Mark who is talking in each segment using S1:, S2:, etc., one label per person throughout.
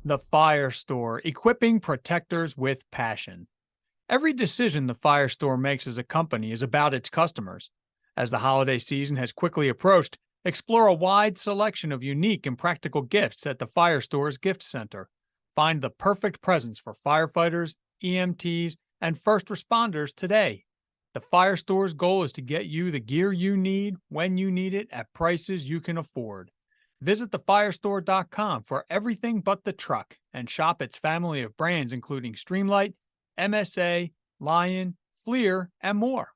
S1: The Fire Store, equipping protectors with passion. Every decision the Fire Store makes as a company is about its customers. As the holiday season has quickly approached, explore a wide selection of unique and practical gifts at the Fire Store's Gift Center. Find the perfect presents for firefighters, EMTs, and first responders today. The Fire Store's goal is to get you the gear you need when you need it at prices you can afford. Visit thefirestore.com for everything but the truck and shop its family of brands including Streamlight, MSA, Lion, Fleer, and more.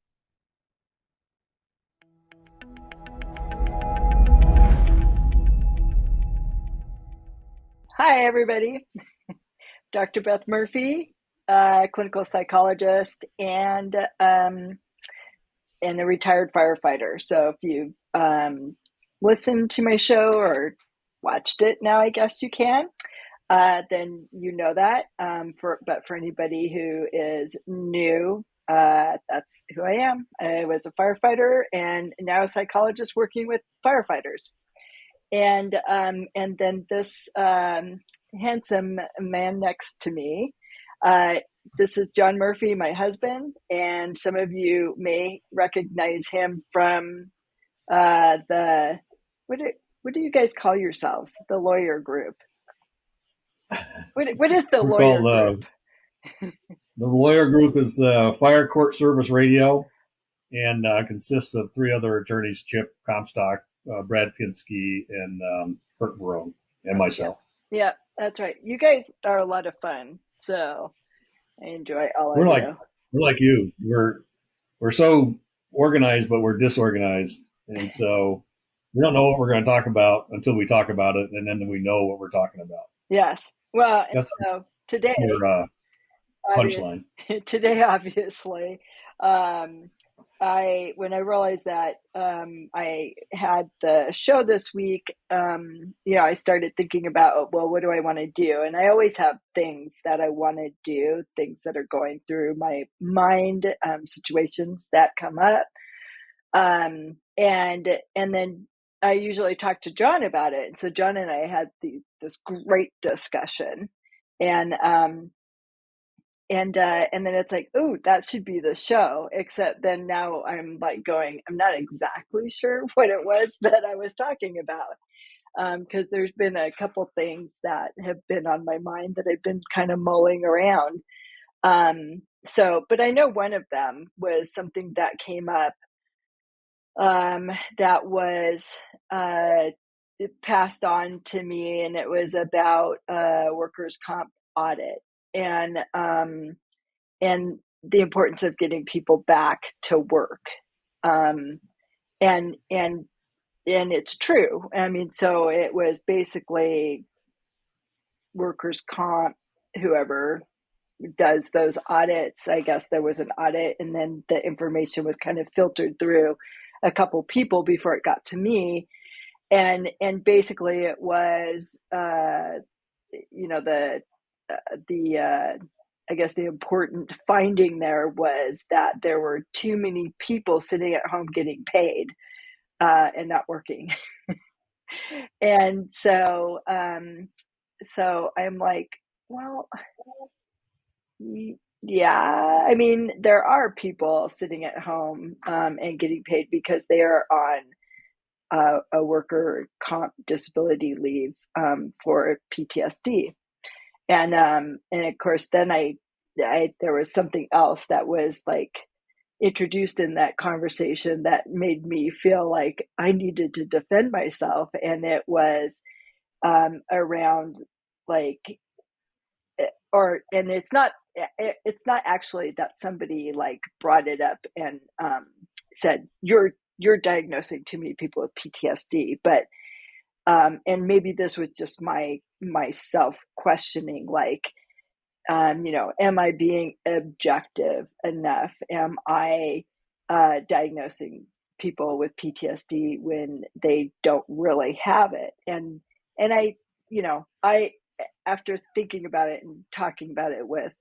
S2: Hi, everybody. Dr. Beth Murphy, clinical psychologist and a retired firefighter. So if you've listened to my show or watched it now, I guess you can, then you know that. But for anybody who is new, that's who I am. I was a firefighter and now a psychologist working with firefighters. And then this handsome man next to me, this is John Murphy, my husband, and some of you may recognize him from what do you guys call yourselves? The lawyer group. What is the lawyer group?
S3: The lawyer group is the Fire Court Service Radio, and consists of three other attorneys: Chip Comstock, Brad Pinsky, and Kurt Barone, and myself.
S2: Yeah, that's right. You guys are a lot of fun, so I enjoy all of you.
S3: We're like you. We're so organized, but we're disorganized, and so we don't know what we're going to talk about until we talk about it, and then we know what we're talking about.
S2: Yes. Well, so today,
S3: punchline.
S2: Today, obviously, when I realized that I had the show this week, I started thinking about, well, what do I want to do? And I always have things that I want to do, things that are going through my mind, situations that come up. And then I usually talk to John about it. And so John and I had this great discussion, and then it's like, oh, that should be the show. Except then now I'm like going, I'm not exactly sure what it was that I was talking about. Because there's been a couple things that have been on my mind that I've been kind of mulling around. But I know one of them was something that came up that was passed on to me, and it was about workers' comp audit and the importance of getting people back to work. And it's true. I mean, so it was basically workers' comp, whoever does those audits. I guess there was an audit, and then the information was kind of filtered through a couple people before it got to me. And basically it was, I guess the important finding there was that there were too many people sitting at home getting paid and not working. And so I'm like, well, yeah, I mean, there are people sitting at home and getting paid because they are on a worker comp disability leave for PTSD. And of course, then there was something else that was like introduced in that conversation that made me feel like I needed to defend myself. And it was around like, and it's not actually that somebody like brought it up and said, you're diagnosing too many people with PTSD, but and maybe this was just my self questioning, like, am I being objective enough? Am I diagnosing people with PTSD when they don't really have it? And I, after thinking about it and talking about it with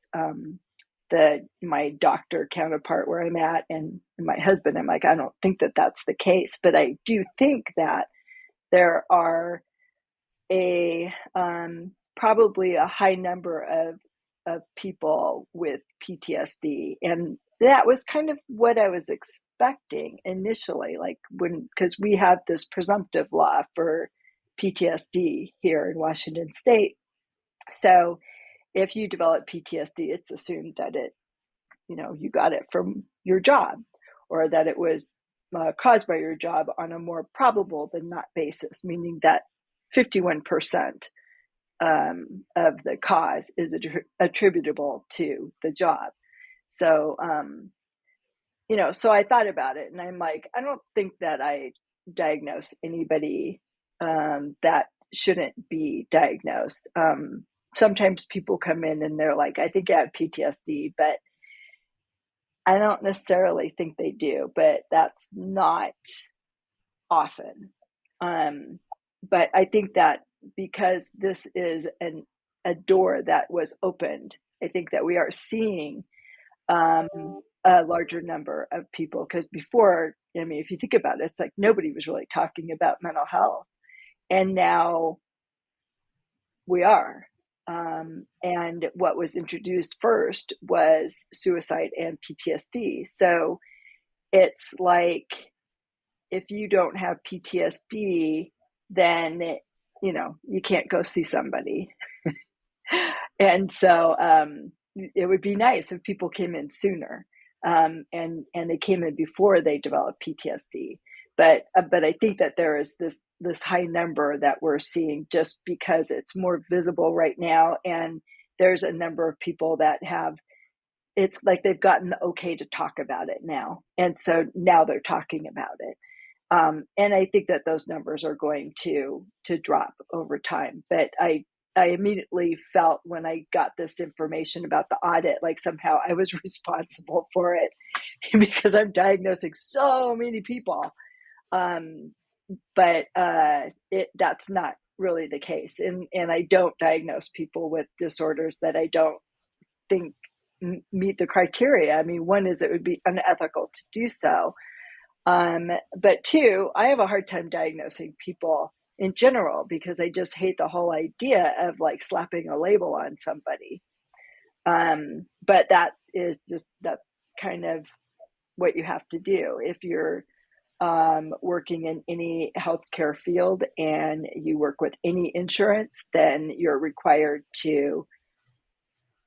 S2: my doctor counterpart where I'm at and my husband, I'm like, I don't think that that's the case, but I do think that there are probably a high number of people with PTSD. And that was kind of what I was expecting initially, like because we have this presumptive law for PTSD here in Washington State. So if you develop PTSD, it's assumed that you got it from your job, or that it was caused by your job on a more probable than not basis, meaning that 51% of the cause is attributable to the job. So, so I thought about it, and I'm like, I don't think that I diagnose anybody that shouldn't be diagnosed. Sometimes people come in and they're like, I think I have PTSD, but I don't necessarily think they do, but that's not often. But I think that because this is a door that was opened, I think that we are seeing a larger number of people. Because before, if you think about it, it's like nobody was really talking about mental health. And now we are. And what was introduced first was suicide and PTSD. So it's like, if you don't have PTSD, then you can't go see somebody. And so it would be nice if people came in sooner, and they came in before they developed PTSD. But I think that there is this high number that we're seeing just because it's more visible right now, and there's a number of people that it's like they've gotten the okay to talk about it now, and so now they're talking about it. And I think that those numbers are going to drop over time. But I immediately felt when I got this information about the audit, like somehow I was responsible for it because I'm diagnosing so many people. But that's not really the case. And I don't diagnose people with disorders that I don't think meet the criteria. I mean, one is it would be unethical to do so. But two, I have a hard time diagnosing people in general because I just hate the whole idea of like slapping a label on somebody. But that kind of what you have to do if you're working in any healthcare field and you work with any insurance, then you're required to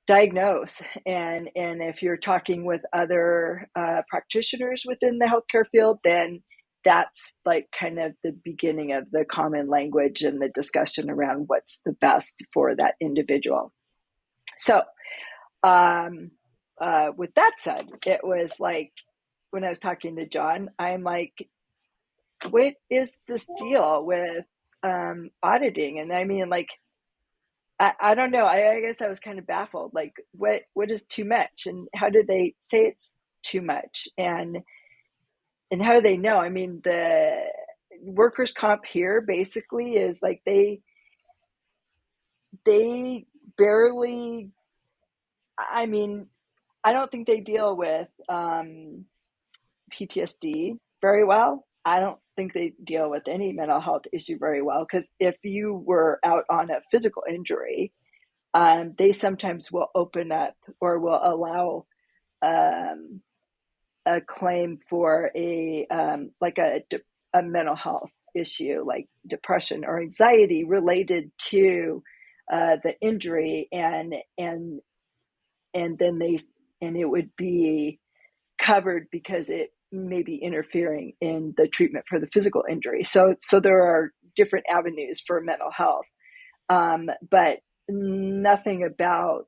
S2: diagnose. And if you're talking with other practitioners within the healthcare field, then that's like kind of the beginning of the common language and the discussion around what's the best for that individual. So with that said, it was like when I was talking to John, I'm like, what is this deal with auditing? And I mean, like, I don't know. I guess I was kind of baffled. Like, what is too much, and how do they say it's too much, and how do they know? I mean, the workers' comp here basically is like they barely. I mean, I don't think they deal with PTSD very well. I don't think they deal with any mental health issue very well, because if you were out on a physical injury, they sometimes will open up or will allow a claim for a mental health issue like depression or anxiety related to the injury, and then it would be covered because it may be interfering in the treatment for the physical injury. So there are different avenues for mental health, but nothing about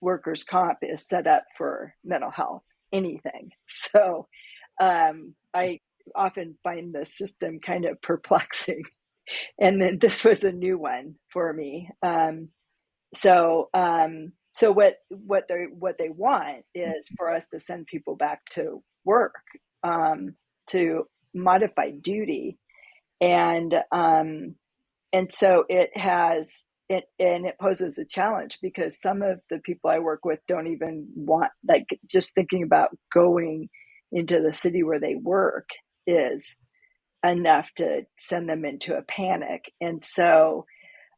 S2: workers' comp is set up for mental health, anything. So I often find the system kind of perplexing. And then this was a new one for me. So what they want is for us to send people back to work, to modified duty, and so it poses a challenge because some of the people I work with don't even want, like, just thinking about going into the city where they work is enough to send them into a panic. And so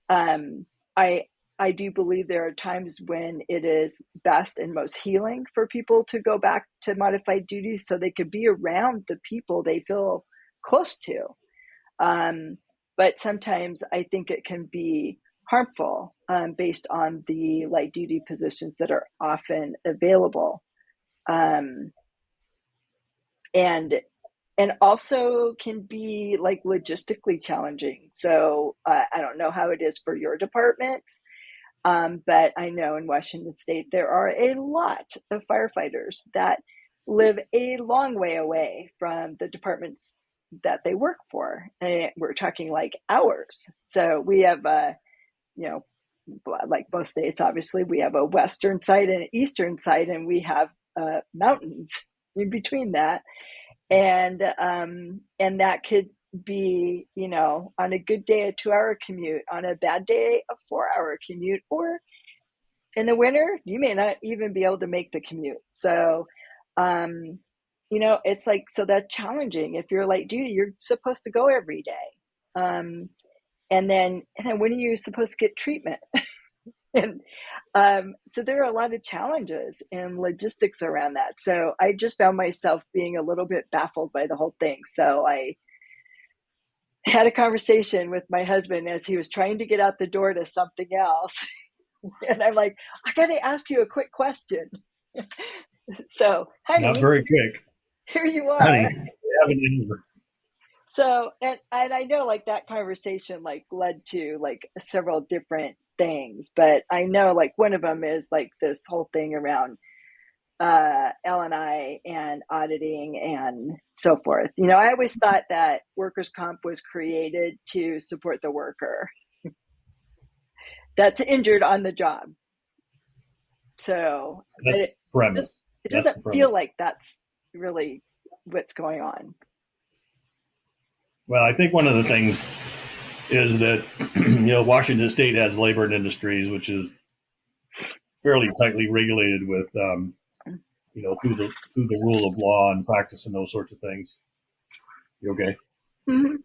S2: I I do believe there are times when it is best and most healing for people to go back to modified duties so they could be around the people they feel close to. But sometimes I think it can be harmful based on the light duty positions that are often available. And also can be like logistically challenging. So I don't know how it is for your departments, but I know in Washington State there are a lot of firefighters that live a long way away from the departments that they work for. And we're talking like hours. So we have like most states, obviously, we have a western side and an eastern side, and we have mountains in between that. And that could be, on a good day, a 2-hour commute, on a bad day, a 4-hour commute, or in the winter, you may not even be able to make the commute. So, it's like, so that's challenging. If you're light duty, you're supposed to go every day. And then when are you supposed to get treatment? And so there are a lot of challenges and logistics around that. So I just found myself being a little bit baffled by the whole thing. So I had a conversation with my husband as he was trying to get out the door to something else. And I'm like, I got to ask you a quick question. So, honey,
S3: not very quick.
S2: Here you are.
S3: Honey, we have an answer.
S2: So, and I know like that conversation like led to like several different things, but I know like one of them is like this whole thing around L&I and auditing and so forth. I always thought that workers' comp was created to support the worker that's injured on the job. So
S3: that's premise.
S2: It doesn't feel like that's really what's going on.
S3: Well, I think one of the things is that, Washington State has labor and industries, which is fairly tightly regulated with, through the rule of law and practice and those sorts of things. You okay?
S2: Mm-hmm.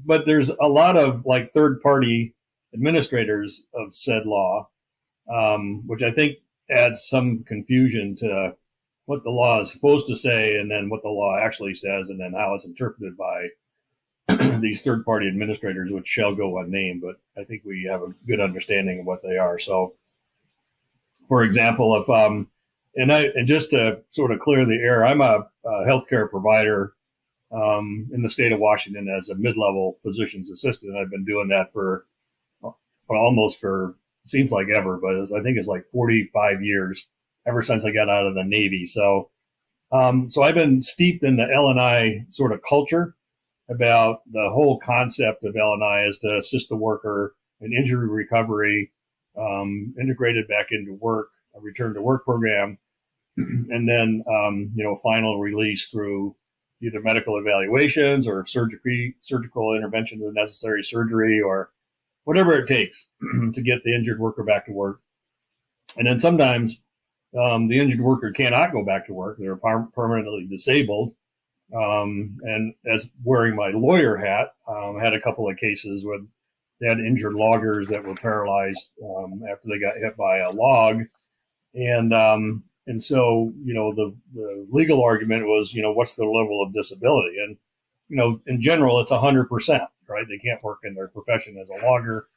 S3: But there's a lot of like third party administrators of said law, which I think adds some confusion to what the law is supposed to say and then what the law actually says and then how it's interpreted by these third-party administrators, which shall go unnamed, but I think we have a good understanding of what they are. So, for example, if and just to sort of clear the air, I'm a healthcare provider in the state of Washington as a mid-level physician's assistant. I've been doing that for seems like ever, but I think it's like 45 years ever since I got out of the Navy. So I've been steeped in the L&I sort of culture about the whole concept of L&I is to assist the worker in injury recovery, integrated back into work, a return to work program, and then, final release through either medical evaluations or surgical interventions and necessary surgery or whatever it takes to get the injured worker back to work. And then sometimes the injured worker cannot go back to work. They're permanently disabled. And as wearing my lawyer hat, I had a couple of cases where they had injured loggers that were paralyzed after they got hit by a log. And so, the legal argument was, what's the level of disability? And, in general, it's 100%, right? They can't work in their profession as a logger,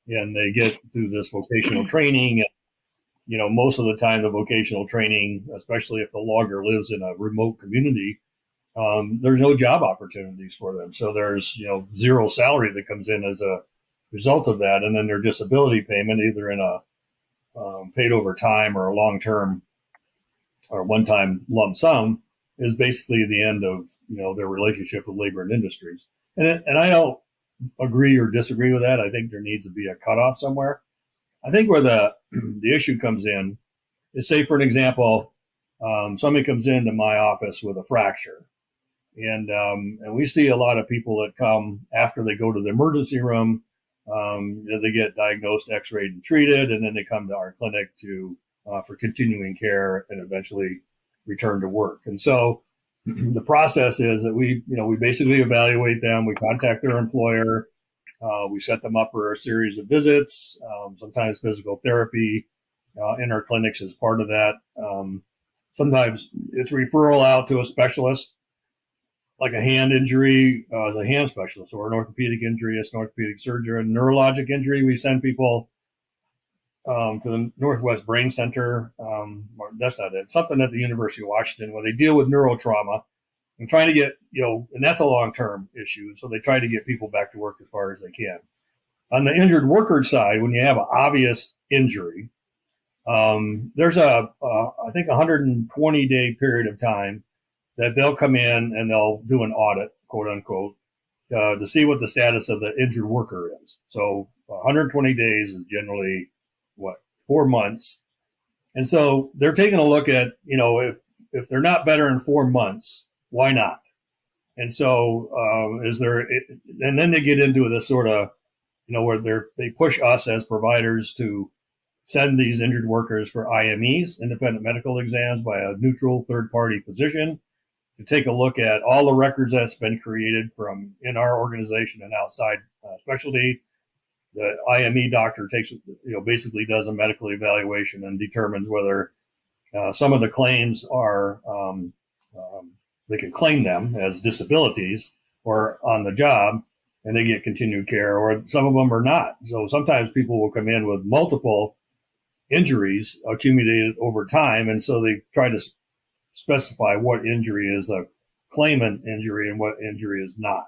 S3: and they get through this vocational training. And, most of the time, the vocational training, especially if the logger lives in a remote community, there's no job opportunities for them. So there's, zero salary that comes in as a result of that. And then their disability payment, either in a paid over time or a long-term or one-time lump sum, is basically the end of, their relationship with labor and industries. And I don't agree or disagree with that. I think there needs to be a cutoff somewhere. I think where the issue comes in is, say, for an example, somebody comes into my office with a fracture. And we see a lot of people that come after they go to the emergency room. They get diagnosed, x-rayed, and treated, and then they come to our clinic for continuing care and eventually return to work. And so the process is that we basically evaluate them. We contact their employer. We set them up for a series of visits, sometimes physical therapy in our clinics as part of that. Sometimes it's referral out to a specialist, like a hand injury as a hand specialist, or an orthopedic injury as an orthopedic surgeon. Neurologic injury, we send people to the Northwest Brain Center. That's not it. Something at the University of Washington where they deal with neurotrauma and trying to get, and that's a long-term issue. So they try to get people back to work as far as they can. On the injured worker side, when you have an obvious injury, there's I think 120-day period of time that they'll come in and they'll do an audit, quote unquote, to see what the status of the injured worker is. So 120 days is generally 4 months. And so they're taking a look at, if they're not better in 4 months, why not? And so and then they get into this sort of, where they push us as providers to send these injured workers for IMEs, independent medical exams, by a neutral third-party physician to take a look at all the records that's been created from in our organization and outside specialty. The IME doctor basically does a medical evaluation and determines whether some of the claims are, they can claim them as disabilities or on the job, and they get continued care, or some of them are not. So sometimes people will come in with multiple injuries accumulated over time, and so they try to specify what injury is a claimant injury and what injury is not.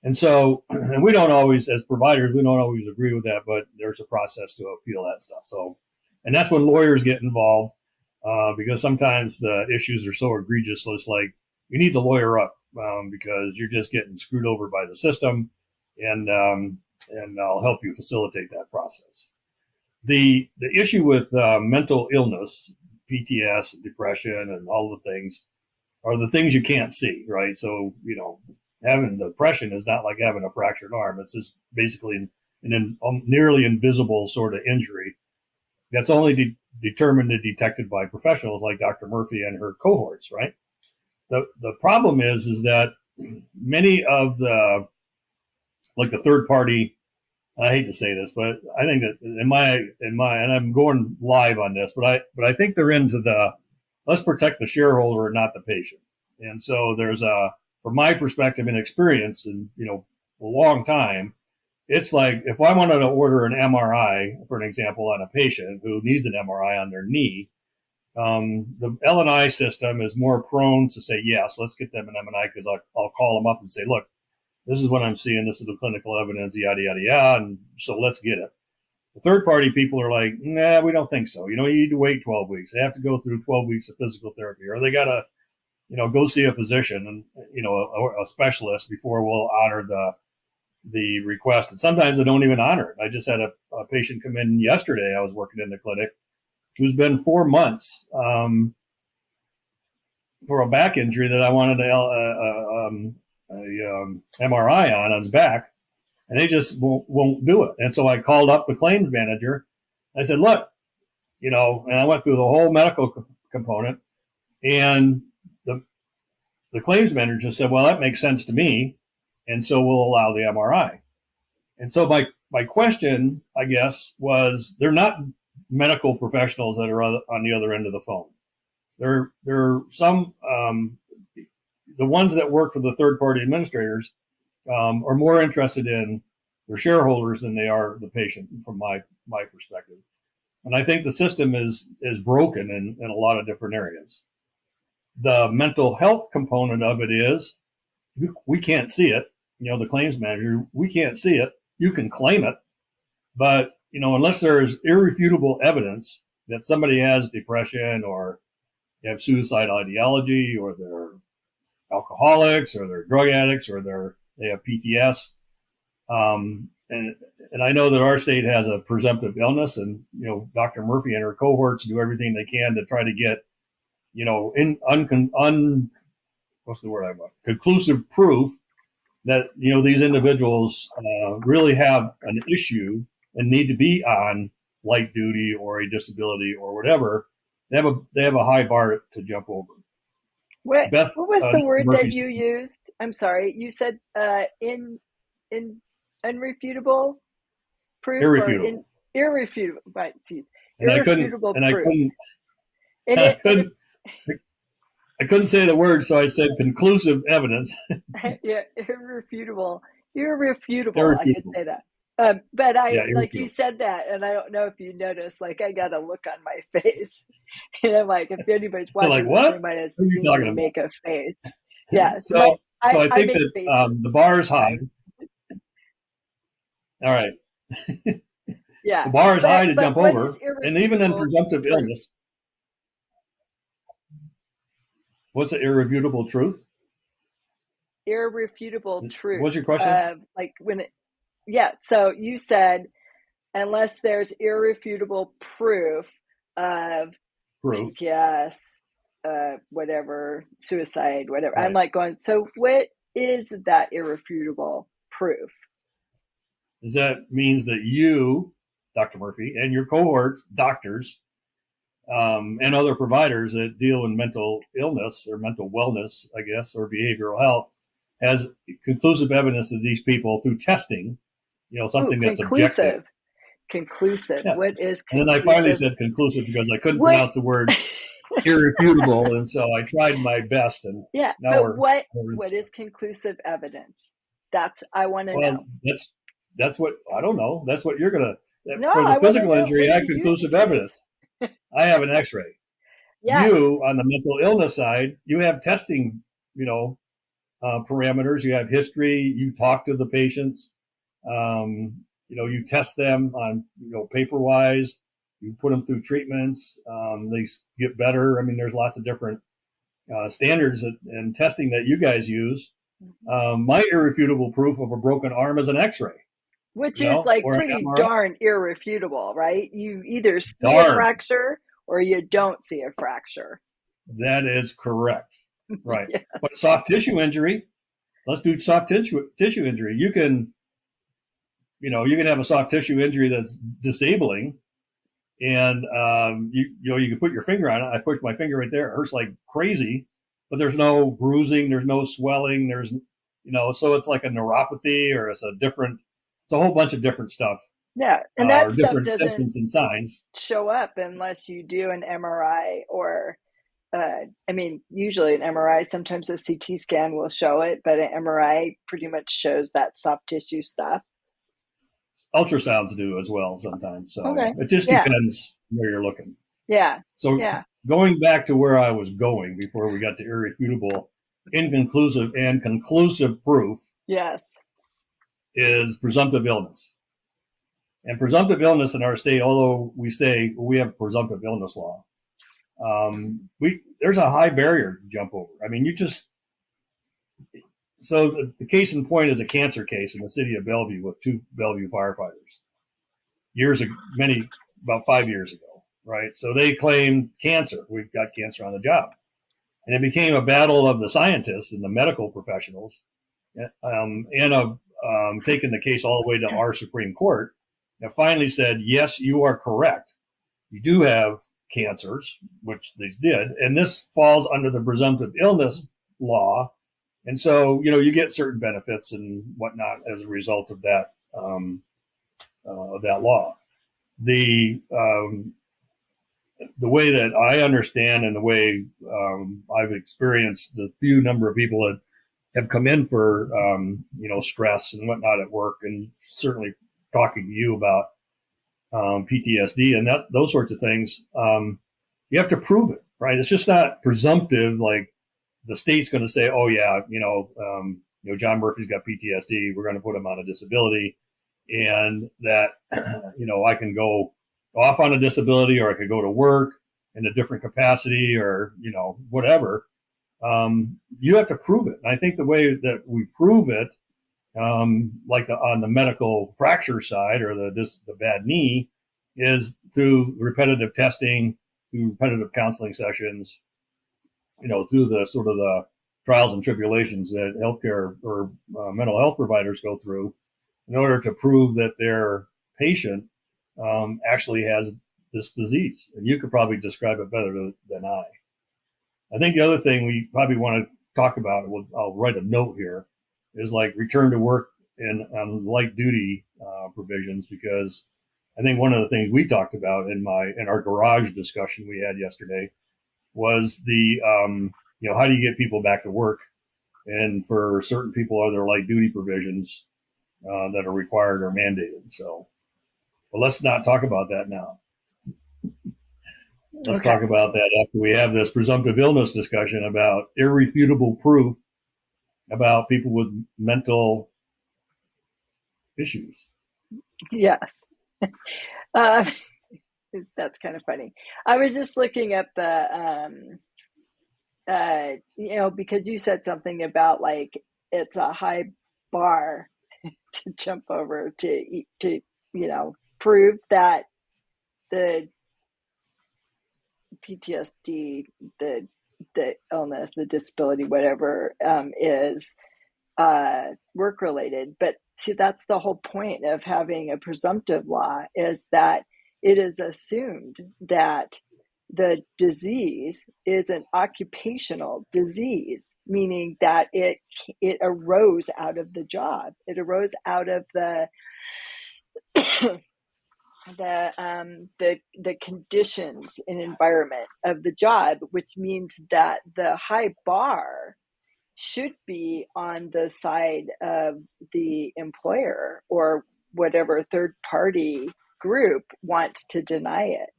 S3: And so, and we don't always, as providers, we don't always agree with that, but there's a process to appeal that stuff. So, and that's when lawyers get involved, because sometimes the issues are so egregious. So it's like, you need to lawyer up, because you're just getting screwed over by the system, and I'll help you facilitate that process. The issue with mental illness, PTSD, depression, and all the things are the things you can't see, right? So, having depression is not like having a fractured arm. It's just basically an nearly invisible sort of injury that's only determined and detected by professionals like Dr. Murphy and her cohorts, right? The problem is that many of the third party, I hate to say this, but I think that in my, and I'm going live on this, but I think they're into let's protect the shareholder and not the patient. And so there's from my perspective and experience, and a long time, it's like if I wanted to order an MRI, for an example, on a patient who needs an MRI on their knee, the L&I system is more prone to say, yes, let's get them an MRI, because I'll call them up and say, look, this is what I'm seeing, this is the clinical evidence, yada, yada, yada, and so let's get it. The third-party people are like, nah, we don't think so. You need to wait 12 weeks. They have to go through 12 weeks of physical therapy, or they got to go see a physician and, a specialist before we'll honor the request. And sometimes they don't even honor it. I just had a patient come in yesterday. I was working in the clinic who's been 4 months for a back injury that I wanted a MRI on his back, and they just won't do it. And so I called up the claims manager. I said, look, and I went through the whole medical component, and the claims manager said, well, that makes sense to me, and so we'll allow the MRI. And so my question, I guess, was, they're not medical professionals that are on the other end of the phone. There are some, the ones that work for the third-party administrators are more interested in their shareholders than they are the patient, from my perspective. And I think the system is broken in a lot of different areas. The mental health component of it is, we can't see it. The claims manager, we can't see it. You can claim it, but unless there's irrefutable evidence that somebody has depression, or they have suicidal ideology, or they're alcoholics, or they're drug addicts, or they have PTSD, and I know that our state has a presumptive illness, and Dr. Murphy and her cohorts do everything they can to try to get conclusive proof that these individuals really have an issue and need to be on light duty or a disability or whatever. They have a high bar to jump over. Beth
S2: what was the word
S3: Murphy
S2: that you used? I'm sorry. You said in unrefutable proof or
S3: irrefutable,
S2: in irrefutable, right?
S3: and
S2: Irrefutable proof. And
S3: I
S2: it and
S3: couldn't, I couldn't say the word, so I said conclusive evidence.
S2: yeah, irrefutable. I could
S3: Irrefutable.
S2: say that. But
S3: Yeah,
S2: I like you
S3: irrefutable.
S2: said that, and I don't know if you noticed. Like I got a look on my face, and I'm like, if anybody's
S3: They're like,
S2: watching this, they
S3: what?
S2: might have
S3: What are you
S2: seen
S3: talking
S2: me
S3: about?
S2: make a face. Yeah,
S3: So, so I
S2: I
S3: think
S2: make
S3: that
S2: faces
S3: the bar is high.
S2: sometimes.
S3: All right.
S2: Yeah,
S3: The bar is high to
S2: but
S3: jump
S2: what is
S3: over. And even in
S2: irrefutable
S3: presumptive
S2: proof?
S3: illness, what's an irrefutable truth?
S2: Irrefutable truth
S3: What's your question?
S2: of like when it. Yeah, so you said unless there's irrefutable proof of
S3: Proof.
S2: PTS, whatever, suicide, whatever. I'm
S3: Right.
S2: like going, so what is that irrefutable proof?
S3: That means that you, Dr. Murphy, and your cohorts, doctors, and other providers that deal in mental illness or mental wellness, I guess, or behavioral health, has conclusive evidence that these people, through testing,
S2: Ooh,
S3: something that's objective.
S2: conclusive. Conclusive.
S3: Yeah.
S2: What is
S3: And then I finally
S2: conclusive?
S3: said conclusive because I couldn't
S2: What?
S3: pronounce the word irrefutable, and so I tried my best. And
S2: Yeah,
S3: now
S2: but what
S3: we're
S2: what is conclusive evidence? That's I want to
S3: well.
S2: know.
S3: That's what I don't know. That's what you're gonna.
S2: No,
S3: For the
S2: I want to
S3: physical
S2: know.
S3: injury,
S2: What
S3: I
S2: do
S3: have
S2: you
S3: conclusive
S2: think it is?
S3: evidence. I have an X-ray.
S2: Yes.
S3: You, on the mental illness side, you have testing, parameters. You have history. You talk to the patients. You test them on, paper wise. You put them through treatments. They get better. I mean, there's lots of different standards and testing that you guys use. My irrefutable proof of a broken arm is an X-ray,
S2: Which is like
S3: or an
S2: pretty
S3: MRI.
S2: darn irrefutable, right? You either see a
S3: Darn,
S2: fracture or you don't see a fracture.
S3: that is correct. Right.
S2: Yeah.
S3: But soft tissue injury, let's do soft tissue injury. You can have a soft tissue injury that's disabling, and you can put your finger on it. I pushed my finger right there; it hurts like crazy, but there's no bruising, there's no swelling, so it's like a neuropathy, or it's a whole bunch of different stuff,
S2: Yeah. And that
S3: or
S2: stuff
S3: different
S2: doesn't
S3: symptoms and signs.
S2: show up unless you do an MRI or usually an MRI, sometimes a CT scan will show it, but an MRI pretty much shows that soft tissue stuff.
S3: Ultrasounds do as well sometimes, so
S2: Okay.
S3: it just
S2: Yeah.
S3: depends where you're looking.
S2: Yeah.
S3: So
S2: Yeah.
S3: going back to where I was going before we got to irrefutable, inconclusive, and conclusive proof
S2: Yes.
S3: is presumptive illness. And presumptive illness in our state, although we say we have a presumptive illness law, there's a high barrier to jump over. I mean, so the case in point is a cancer case in the city of Bellevue with 2 Bellevue firefighters. About 5 years ago, right? So they claimed cancer. We've got cancer on the job. And it became a battle of the scientists and the medical professionals, taking the case all the way to our Supreme Court, and finally said, yes, you are correct. You do have cancers, which they did, and this falls under the presumptive illness law. And so, you get certain benefits and whatnot as a result of that law. The way that I understand and the way I've experienced the few number of people that have come in for stress and whatnot at work, and certainly talking to you about PTSD and those sorts of things, you have to prove it, right? It's just not presumptive, like the state's going to say, oh yeah, John Murphy's got PTSD, we're going to put him on a disability, and that I can go off on a disability, or I could go to work in a different capacity, or whatever. You have to prove it. And I think the way that we prove it, like on the medical fracture side or the bad knee, is through repetitive testing, through repetitive counseling sessions, through the sort of the trials and tribulations that healthcare or mental health providers go through in order to prove that their patient actually has this disease. And you could probably describe it better than I. I think the other thing we probably want to talk about, I'll write a note here, is like return to work and on light duty provisions, because I think one of the things we talked about in our garage discussion we had yesterday was the how do you get people back to work, and for certain people are there light duty provisions that are required or mandated. So, but let's not talk about that now. Let's talk about that after we have this presumptive illness discussion about irrefutable proof about people with mental issues.
S2: Yes. That's kind of funny. I was just looking up the, because you said something about like it's a high bar to jump over to prove that the PTSD, the illness, the disability, whatever, is work related. But see, that's the whole point of having a presumptive law, is that it is assumed that the disease is an occupational disease, meaning that it arose out of the job. It arose out of the conditions and environment of the job, which means that the high bar should be on the side of the employer or whatever third party group wants to deny it.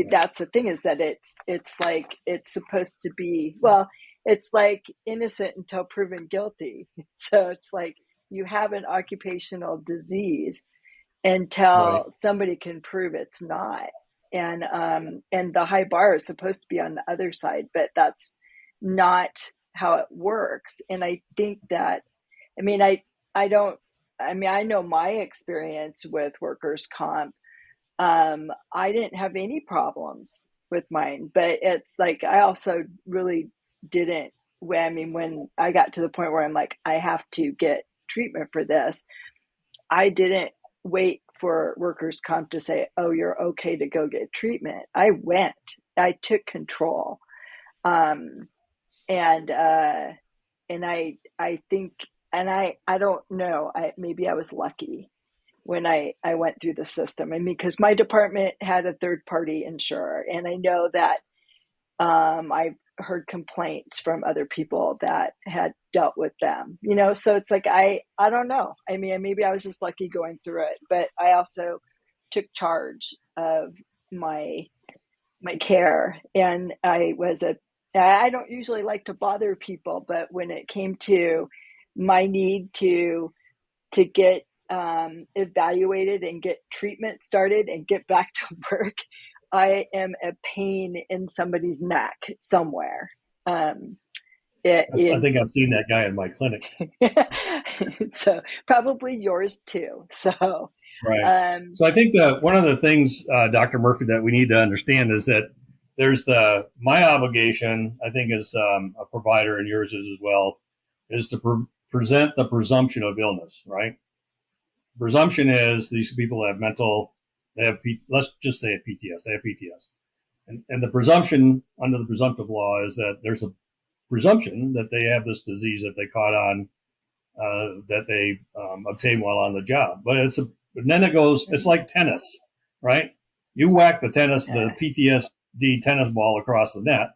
S2: That's the thing, is that it's like it's supposed to be, well, it's like innocent until proven guilty. So it's like you have an occupational disease until somebody can prove it's not. And the high bar is supposed to be on the other side, but that's not how it works. And I think that, I know my experience with workers' comp. I didn't have any problems with mine, but it's like, I also really didn't, when I got to the point where I'm like, I have to get treatment for this, I didn't wait for workers' comp to say, oh, you're okay to go get treatment. I took control. And I think, and I don't know, maybe I was lucky when I went through the system. Because my department had a third party insurer, and I know that I've heard complaints from other people that had dealt with them, so it's like, I don't know. Maybe I was just lucky going through it, but I also took charge of my care. And I don't usually like to bother people, but when it came to my need to get evaluated and get treatment started and get back to work, I am a pain in somebody's neck somewhere.
S3: I think I've seen that guy in my clinic.
S2: So probably yours too. So
S3: right. So I think that one of the things, Dr. Murphy, that we need to understand is that there's my obligation, I think, as a provider, and yours is as well, is to present the presumption of illness, right? Presumption is these people have let's just say PTS, they have PTS. And the presumption under the presumptive law is that there's a presumption that they have this disease that they caught on, that they obtained while on the job. But then it goes, it's like tennis, right? You whack the PTSD tennis ball across the net.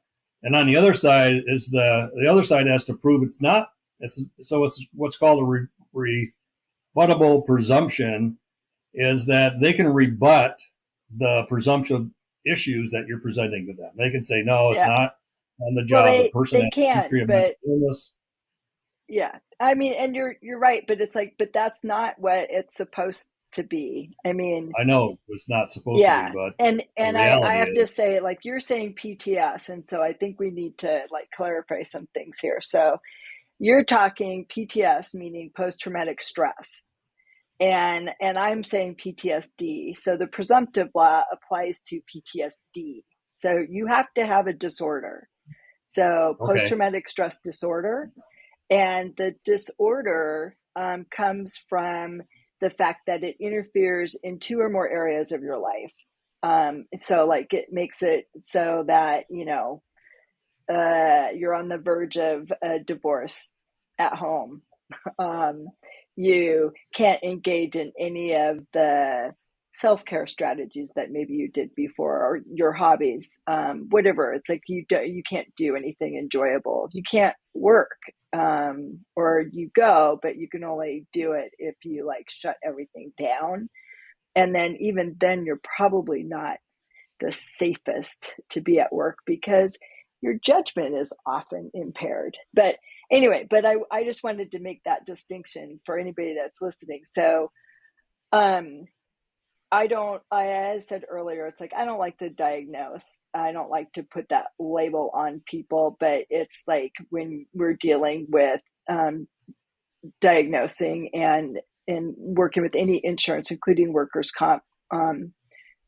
S3: And on the other side is the other side has to prove it's not. It's what's called a rebuttable presumption, is that they can rebut the presumption issues that you're presenting to them. They can say, no, it's not on the job. The person
S2: they can't, but illness. Yeah. And you're right, but it's like, but that's not what it's supposed to be.
S3: I know it's not supposed to be, but
S2: and I have to say, like, you're saying PTS, and so I think we need to like clarify some things here. So you're talking PTS, meaning post-traumatic stress. And I'm saying PTSD. So the presumptive law applies to PTSD. So you have to have a disorder. So post-traumatic stress disorder. And the disorder comes from the fact that it interferes in two or more areas of your life. So like it makes it so that, you're on the verge of a divorce at home. You can't engage in any of the self-care strategies that maybe you did before, or your hobbies, whatever. It's like you can't do anything enjoyable. You can't work, or you go, but you can only do it if you like shut everything down. And then even then, you're probably not the safest to be at work because your judgment is often impaired. But anyway, I just wanted to make that distinction for anybody that's listening. So I said earlier, it's like, I don't like to diagnose. I don't like to put that label on people, but it's like when we're dealing with diagnosing and working with any insurance, including workers' comp,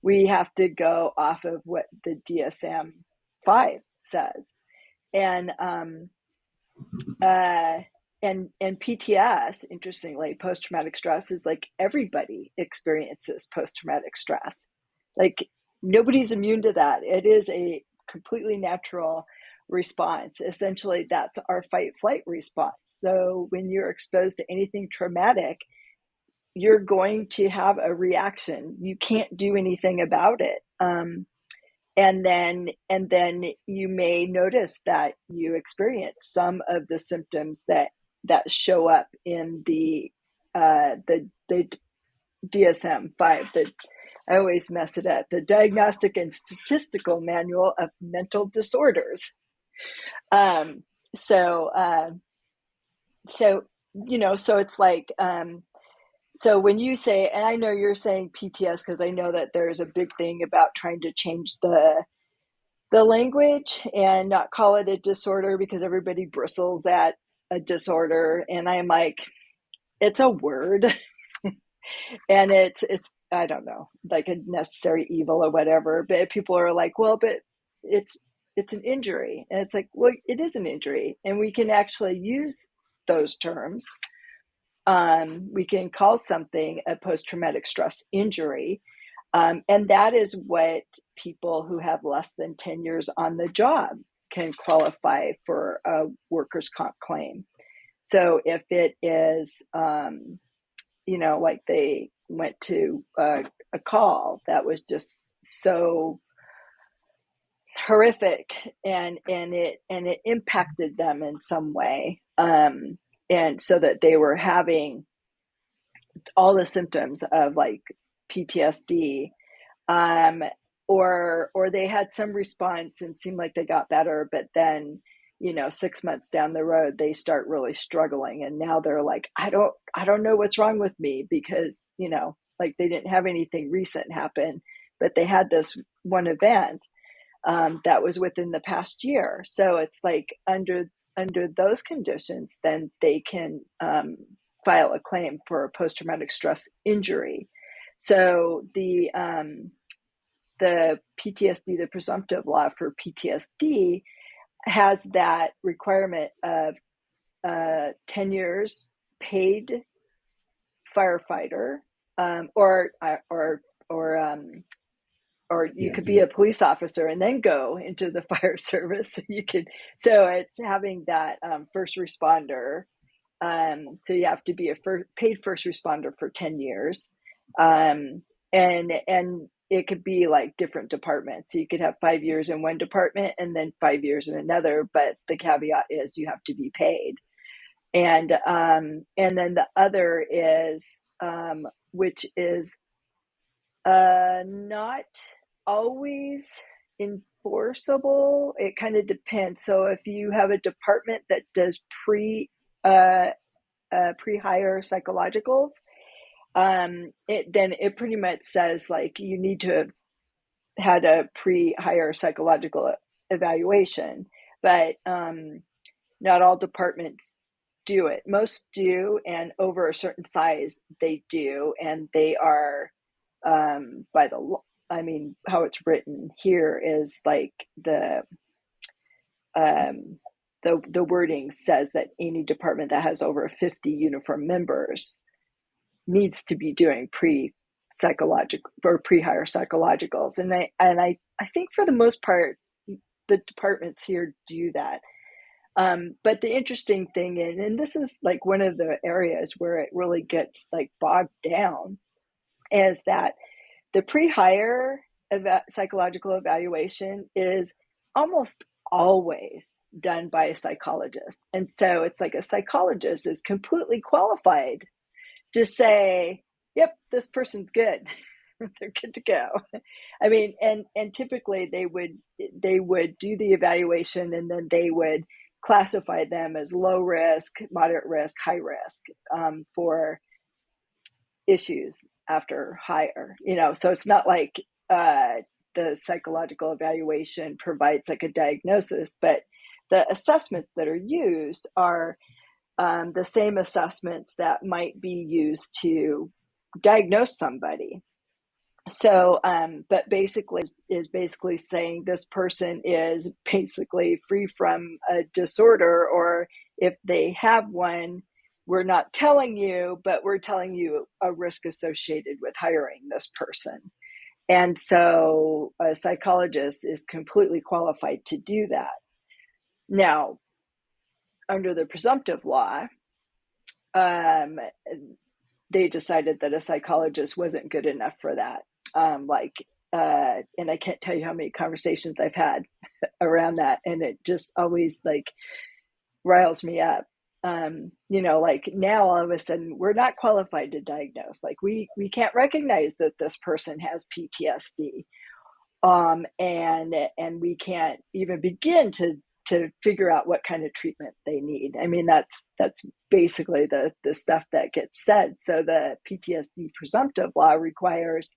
S2: we have to go off of what the DSM-5 says. And PTS, interestingly, post-traumatic stress is like everybody experiences post-traumatic stress. Like nobody's immune to that. It is a completely natural response. Essentially, that's our fight-flight response. So when you're exposed to anything traumatic, you're going to have a reaction. You can't do anything about it. And then you may notice that you experience some of the symptoms that show up in the DSM-5. I always mess it up. The Diagnostic and Statistical Manual of Mental Disorders. So it's like. So when you say, and I know you're saying PTS because I know that there's a big thing about trying to change the language and not call it a disorder because everybody bristles at a disorder. And I'm like, it's a word and it's, I don't know, like a necessary evil or whatever. But people are like, well, but it's an injury. And it's like, well, it is an injury. And we can actually use those terms. We can call something a post-traumatic stress injury. And that is what people who have less than 10 years on the job can qualify for a workers' comp claim. So if it is, like they went to a call that was just so horrific and it impacted them in some way. And so that they were having all the symptoms of like PTSD, or they had some response and seemed like they got better, but then 6 months down the road they start really struggling, and now they're like, I don't know what's wrong with me, because like they didn't have anything recent happen, but they had this one event that was within the past year. So it's like under those conditions, then they can file a claim for a post-traumatic stress injury. So the PTSD, the presumptive law for PTSD, has that requirement of 10 years paid firefighter, or you could be a police officer and then go into the fire service. So it's having that first responder. So you have to be a paid first responder for 10 years. And it could be like different departments. So you could have 5 years in one department and then 5 years in another, but the caveat is you have to be paid. And then the other is, which is not always enforceable. It kind of depends. So if you have a department that does pre-hire psychologicals, then it pretty much says like you need to have had a pre-hire psychological evaluation, but not all departments do it. Most do, and over a certain size they do, and they are by the law. I mean, how it's written here is like the wording says that any department that has over 50 uniform members needs to be doing pre-psychological or pre-hire psychologicals. And I think for the most part, the departments here do that. But the interesting thing, and this is like one of the areas where it really gets like bogged down, is that the pre-hire psychological evaluation is almost always done by a psychologist. And so it's like a psychologist is completely qualified to say, yep, this person's good. They're good to go. I mean, and typically they would do the evaluation, and then they would classify them as low risk, moderate risk, high risk for issues after hire. So it's not like the psychological evaluation provides like a diagnosis, but the assessments that are used are the same assessments that might be used to diagnose somebody. So, but basically is basically saying this person is basically free from a disorder, or if they have one, we're not telling you, but we're telling you a risk associated with hiring this person. And so a psychologist is completely qualified to do that. Now, under the presumptive law, they decided that a psychologist wasn't good enough for that. And I can't tell you how many conversations I've had around that, and it just always like riles me up. Like now all of a sudden we're not qualified to diagnose. Like we can't recognize that this person has PTSD, and we can't even begin to figure out what kind of treatment they need. I mean, that's basically the stuff that gets said. So the PTSD presumptive law requires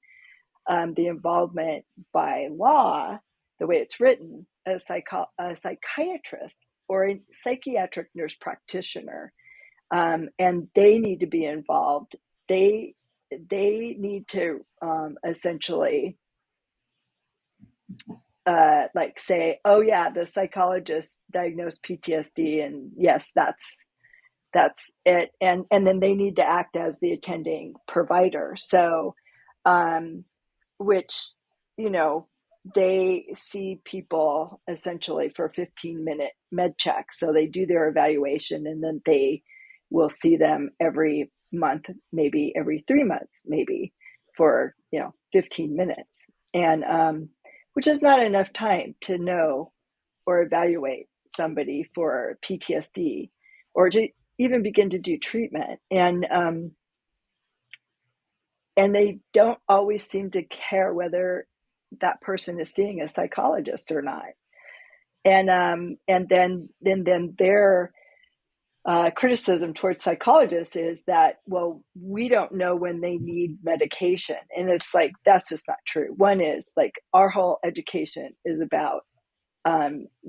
S2: the involvement by law, the way it's written, a psychiatrist or a psychiatric nurse practitioner, and they need to be involved. They need to essentially like say, oh yeah, the psychologist diagnosed PTSD, and yes, that's it, and then they need to act as the attending provider. So which, they see people essentially for 15-minute med checks. So they do their evaluation, and then they will see them every month, maybe every 3 months, maybe for 15 minutes, and which is not enough time to know or evaluate somebody for PTSD or to even begin to do treatment. And they don't always seem to care whether that person is seeing a psychologist or not. And then their criticism towards psychologists is that, well, we don't know when they need medication. And it's like, that's just not true. One is like our whole education is about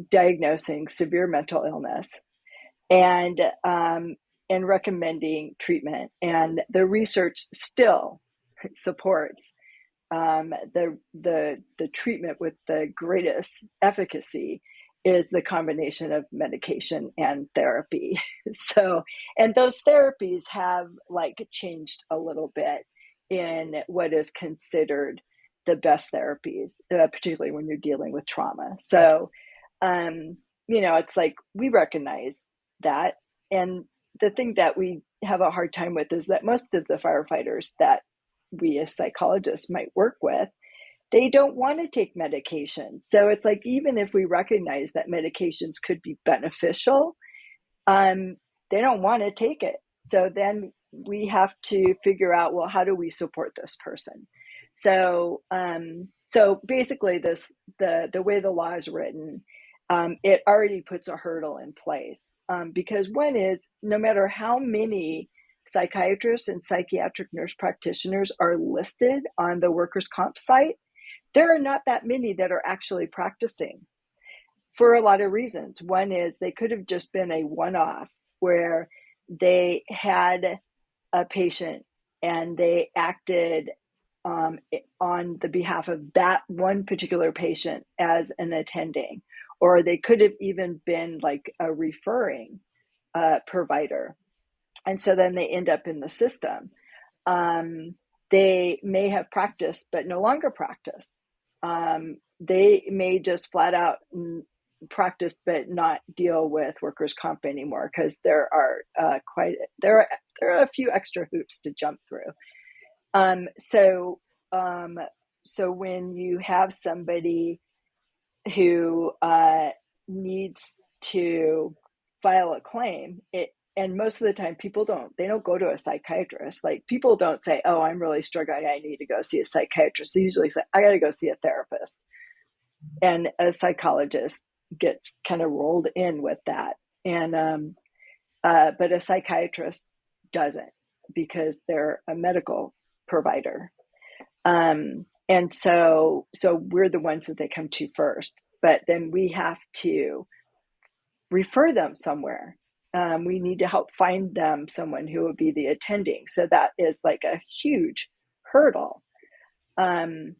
S2: diagnosing severe mental illness and recommending treatment. And the research still supports the treatment with the greatest efficacy is the combination of medication and therapy. So, and those therapies have like changed a little bit in what is considered the best therapies, particularly when you're dealing with trauma. So, it's like we recognize that. And the thing that we have a hard time with is that most of the firefighters that we as psychologists might work with, they don't want to take medication. So it's like, even if we recognize that medications could be beneficial, they don't want to take it. So then we have to figure out, well, how do we support this person? So, so basically the way the law is written, it already puts a hurdle in place, because one is, no matter how many psychiatrists and psychiatric nurse practitioners are listed on the workers' comp site, there are not that many that are actually practicing for a lot of reasons. One is they could have just been a one-off where they had a patient and they acted on the behalf of that one particular patient as an attending, or they could have even been like a referring provider. And so then they end up in the system. They may have practiced, but no longer practice. They may just flat out practice but not deal with workers' comp anymore because there are there are a few extra hoops to jump through. So when you have somebody who needs to file a claim, and most of the time people don't go to a psychiatrist. Like, people don't say, oh, I'm really struggling, I need to go see a psychiatrist. They usually say, I got to go see a therapist. And a psychologist gets kind of rolled in with that. And but a psychiatrist doesn't, because they're a medical provider. And so we're the ones that they come to first, but then we have to refer them somewhere. We need to help find them someone who will be the attending. So that is like a huge hurdle. And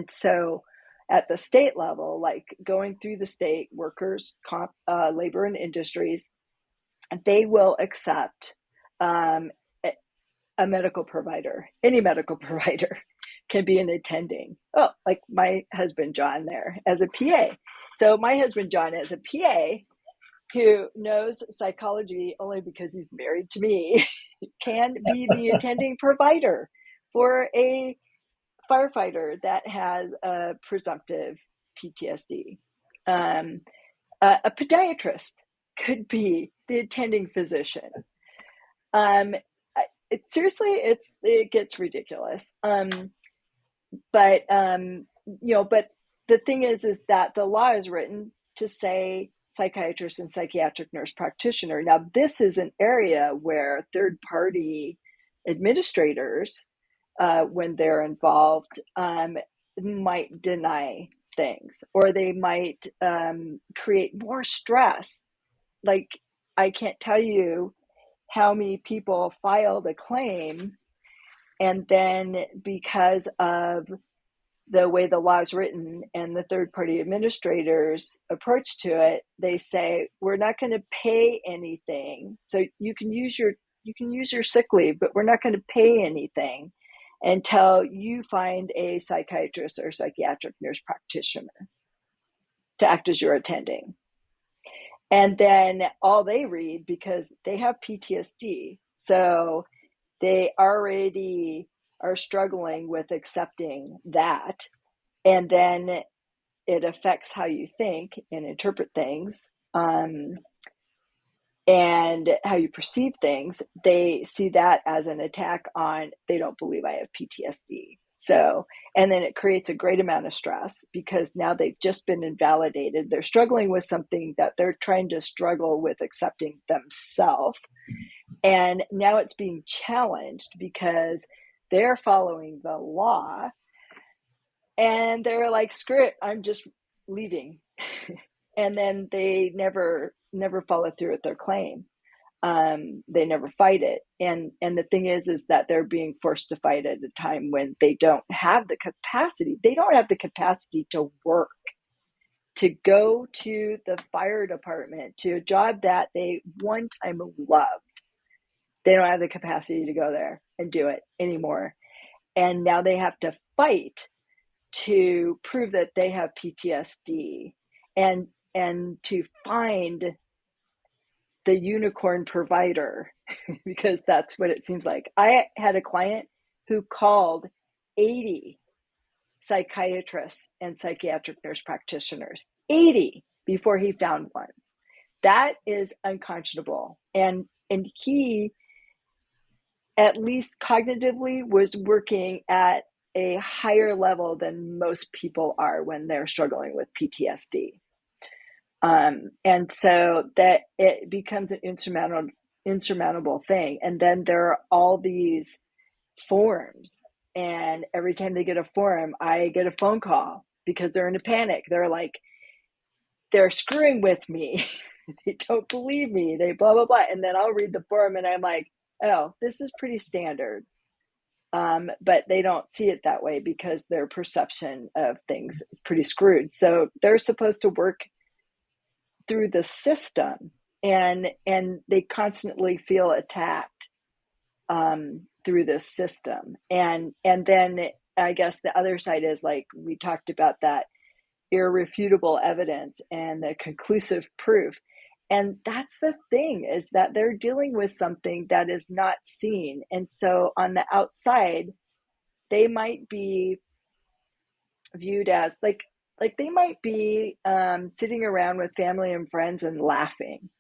S2: so at the state level, like going through the state workers' comp, labor and industries, they will accept a medical provider. Any medical provider can be an attending. Oh, like my husband John there as a PA. So my husband John as a PA, who knows psychology only because he's married to me, can be the attending provider for a firefighter that has a presumptive PTSD. A podiatrist could be the attending physician. It gets ridiculous. But the thing is that the law is written to say psychiatrist and psychiatric nurse practitioner. Now, this is an area where third-party administrators, when they're involved, might deny things, or they might create more stress. Like, I can't tell you how many people filed a claim, and then because of the way the law is written and the third-party administrators approach to it, they say, we're not going to pay anything. So you can use your sick leave, but we're not going to pay anything until you find a psychiatrist or psychiatric nurse practitioner to act as your attending. And then all they read, because they have PTSD, so they already are struggling with accepting that. And then it affects how you think and interpret things, and how you perceive things. They see that as an attack on, they don't believe I have PTSD. So, and then it creates a great amount of stress, because now they've just been invalidated. They're struggling with something that they're trying to struggle with accepting themselves. And now it's being challenged because they're following the law, and they're like, screw it, I'm just leaving. And then they never follow through with their claim. They never fight it. And the thing is that they're being forced to fight at a time when they don't have the capacity. They don't have the capacity to work, to go to the fire department, to a job that they one time loved. They don't have the capacity to go there and do it anymore. And now they have to fight to prove that they have PTSD, and to find the unicorn provider, because that's what it seems like. I had a client who called 80 psychiatrists and psychiatric nurse practitioners, 80, before he found one. That is unconscionable. And he, at least cognitively, was working at a higher level than most people are when they're struggling with PTSD. And so that it becomes an insurmountable thing. And then there are all these forms, and every time they get a form, I get a phone call because they're in a panic. They're like, they're screwing with me. They don't believe me. They blah, blah, blah. And then I'll read the form and I'm like, oh, this is pretty standard. But they don't see it that way because their perception of things is pretty screwed. So they're supposed to work through the system, and they constantly feel attacked through this system. And then I guess the other side is, like we talked about, that irrefutable evidence and the conclusive proof. And that's the thing, is that they're dealing with something that is not seen. And so on the outside, they might be viewed as like they might be sitting around with family and friends and laughing.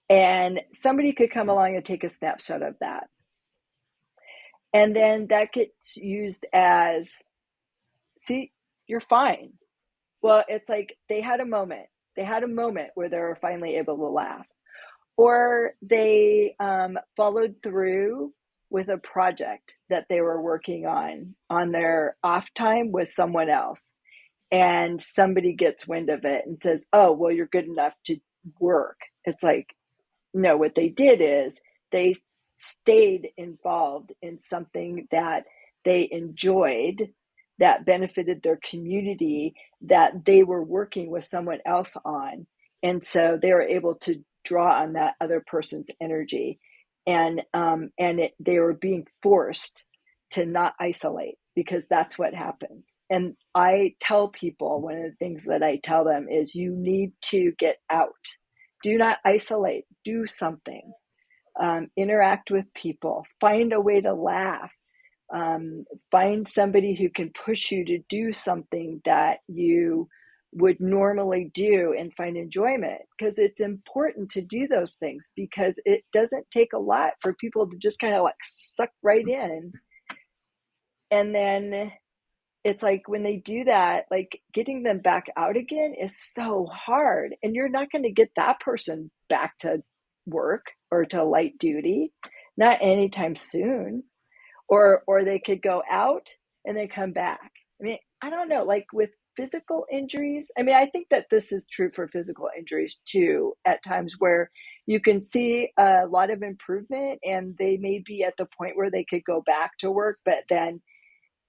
S2: And somebody could come along and take a snapshot of that. And then that gets used as, see, you're fine. Well, it's like they had a moment. They had a moment where they were finally able to laugh. Or they followed through with a project that they were working on their off time with someone else. And somebody gets wind of it and says, oh, well, you're good enough to work. It's like, no, what they did is they stayed involved in something that they enjoyed, that benefited their community, that they were working with someone else on. And so they were able to draw on that other person's energy. And they were being forced to not isolate, because that's what happens. And I tell people, one of the things that I tell them is, you need to get out. Do not isolate. Do something. Interact with people. Find a way to laugh. Find somebody who can push you to do something that you would normally do and find enjoyment, because it's important to do those things, because it doesn't take a lot for people to just kind of like suck right in. And then it's like when they do that, like getting them back out again is so hard. And you're not going to get that person back to work or to light duty, not anytime soon. Or they could go out and then come back. I mean, I don't know, like with physical injuries, I mean, I think that this is true for physical injuries too, at times where you can see a lot of improvement and they may be at the point where they could go back to work, but then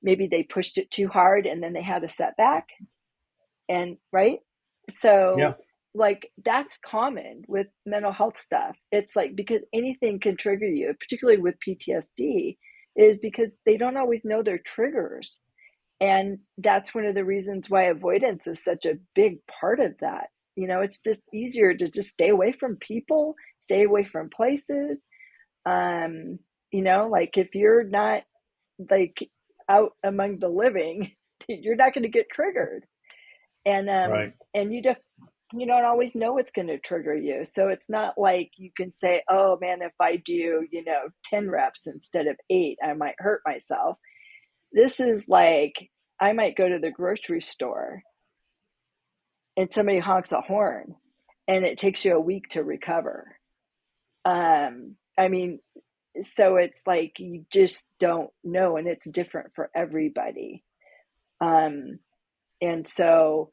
S2: maybe they pushed it too hard and then they had a setback. And right. So
S3: Yeah.
S2: like that's common with mental health stuff. It's like, because anything can trigger you, particularly with PTSD, is because they don't always know their triggers. And that's one of the reasons why avoidance is such a big part of that. You know, it's just easier to just stay away from people, stay away from places. You know, like if you're not like out among the living, you're not going to get triggered. And
S3: Right.
S2: and you don't always know what's going to trigger you. So it's not like you can say, oh man, if I do, 10 reps instead of 8, I might hurt myself. This is like, I might go to the grocery store and somebody honks a horn and it takes you a week to recover. I mean, so it's like, you just don't know, and it's different for everybody. And so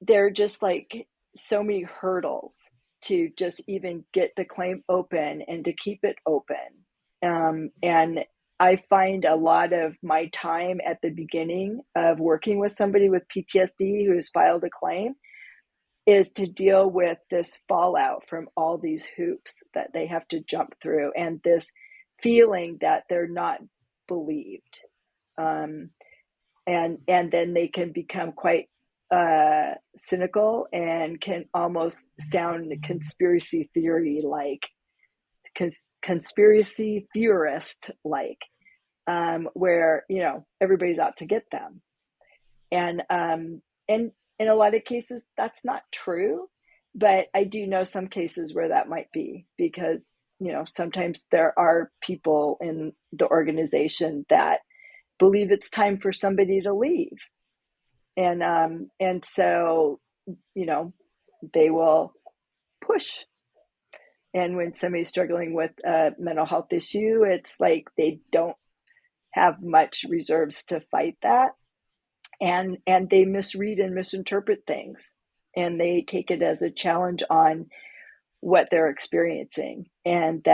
S2: they're just like so many hurdles to just even get the claim open and to keep it open. And I find a lot of my time at the beginning of working with somebody with PTSD who has filed a claim is to deal with this fallout from all these hoops that they have to jump through, and this feeling that they're not believed. And then they can become quite cynical and can almost sound conspiracy theory like, conspiracy theorist like, where everybody's out to get them. And in a lot of cases that's not true, but I do know some cases where that might be, because sometimes there are people in the organization that believe it's time for somebody to leave. And so, they will push. And when somebody's struggling with a mental health issue, it's like they don't have much reserves to fight that. And they misread and misinterpret things. And they take it as a challenge on what they're experiencing. And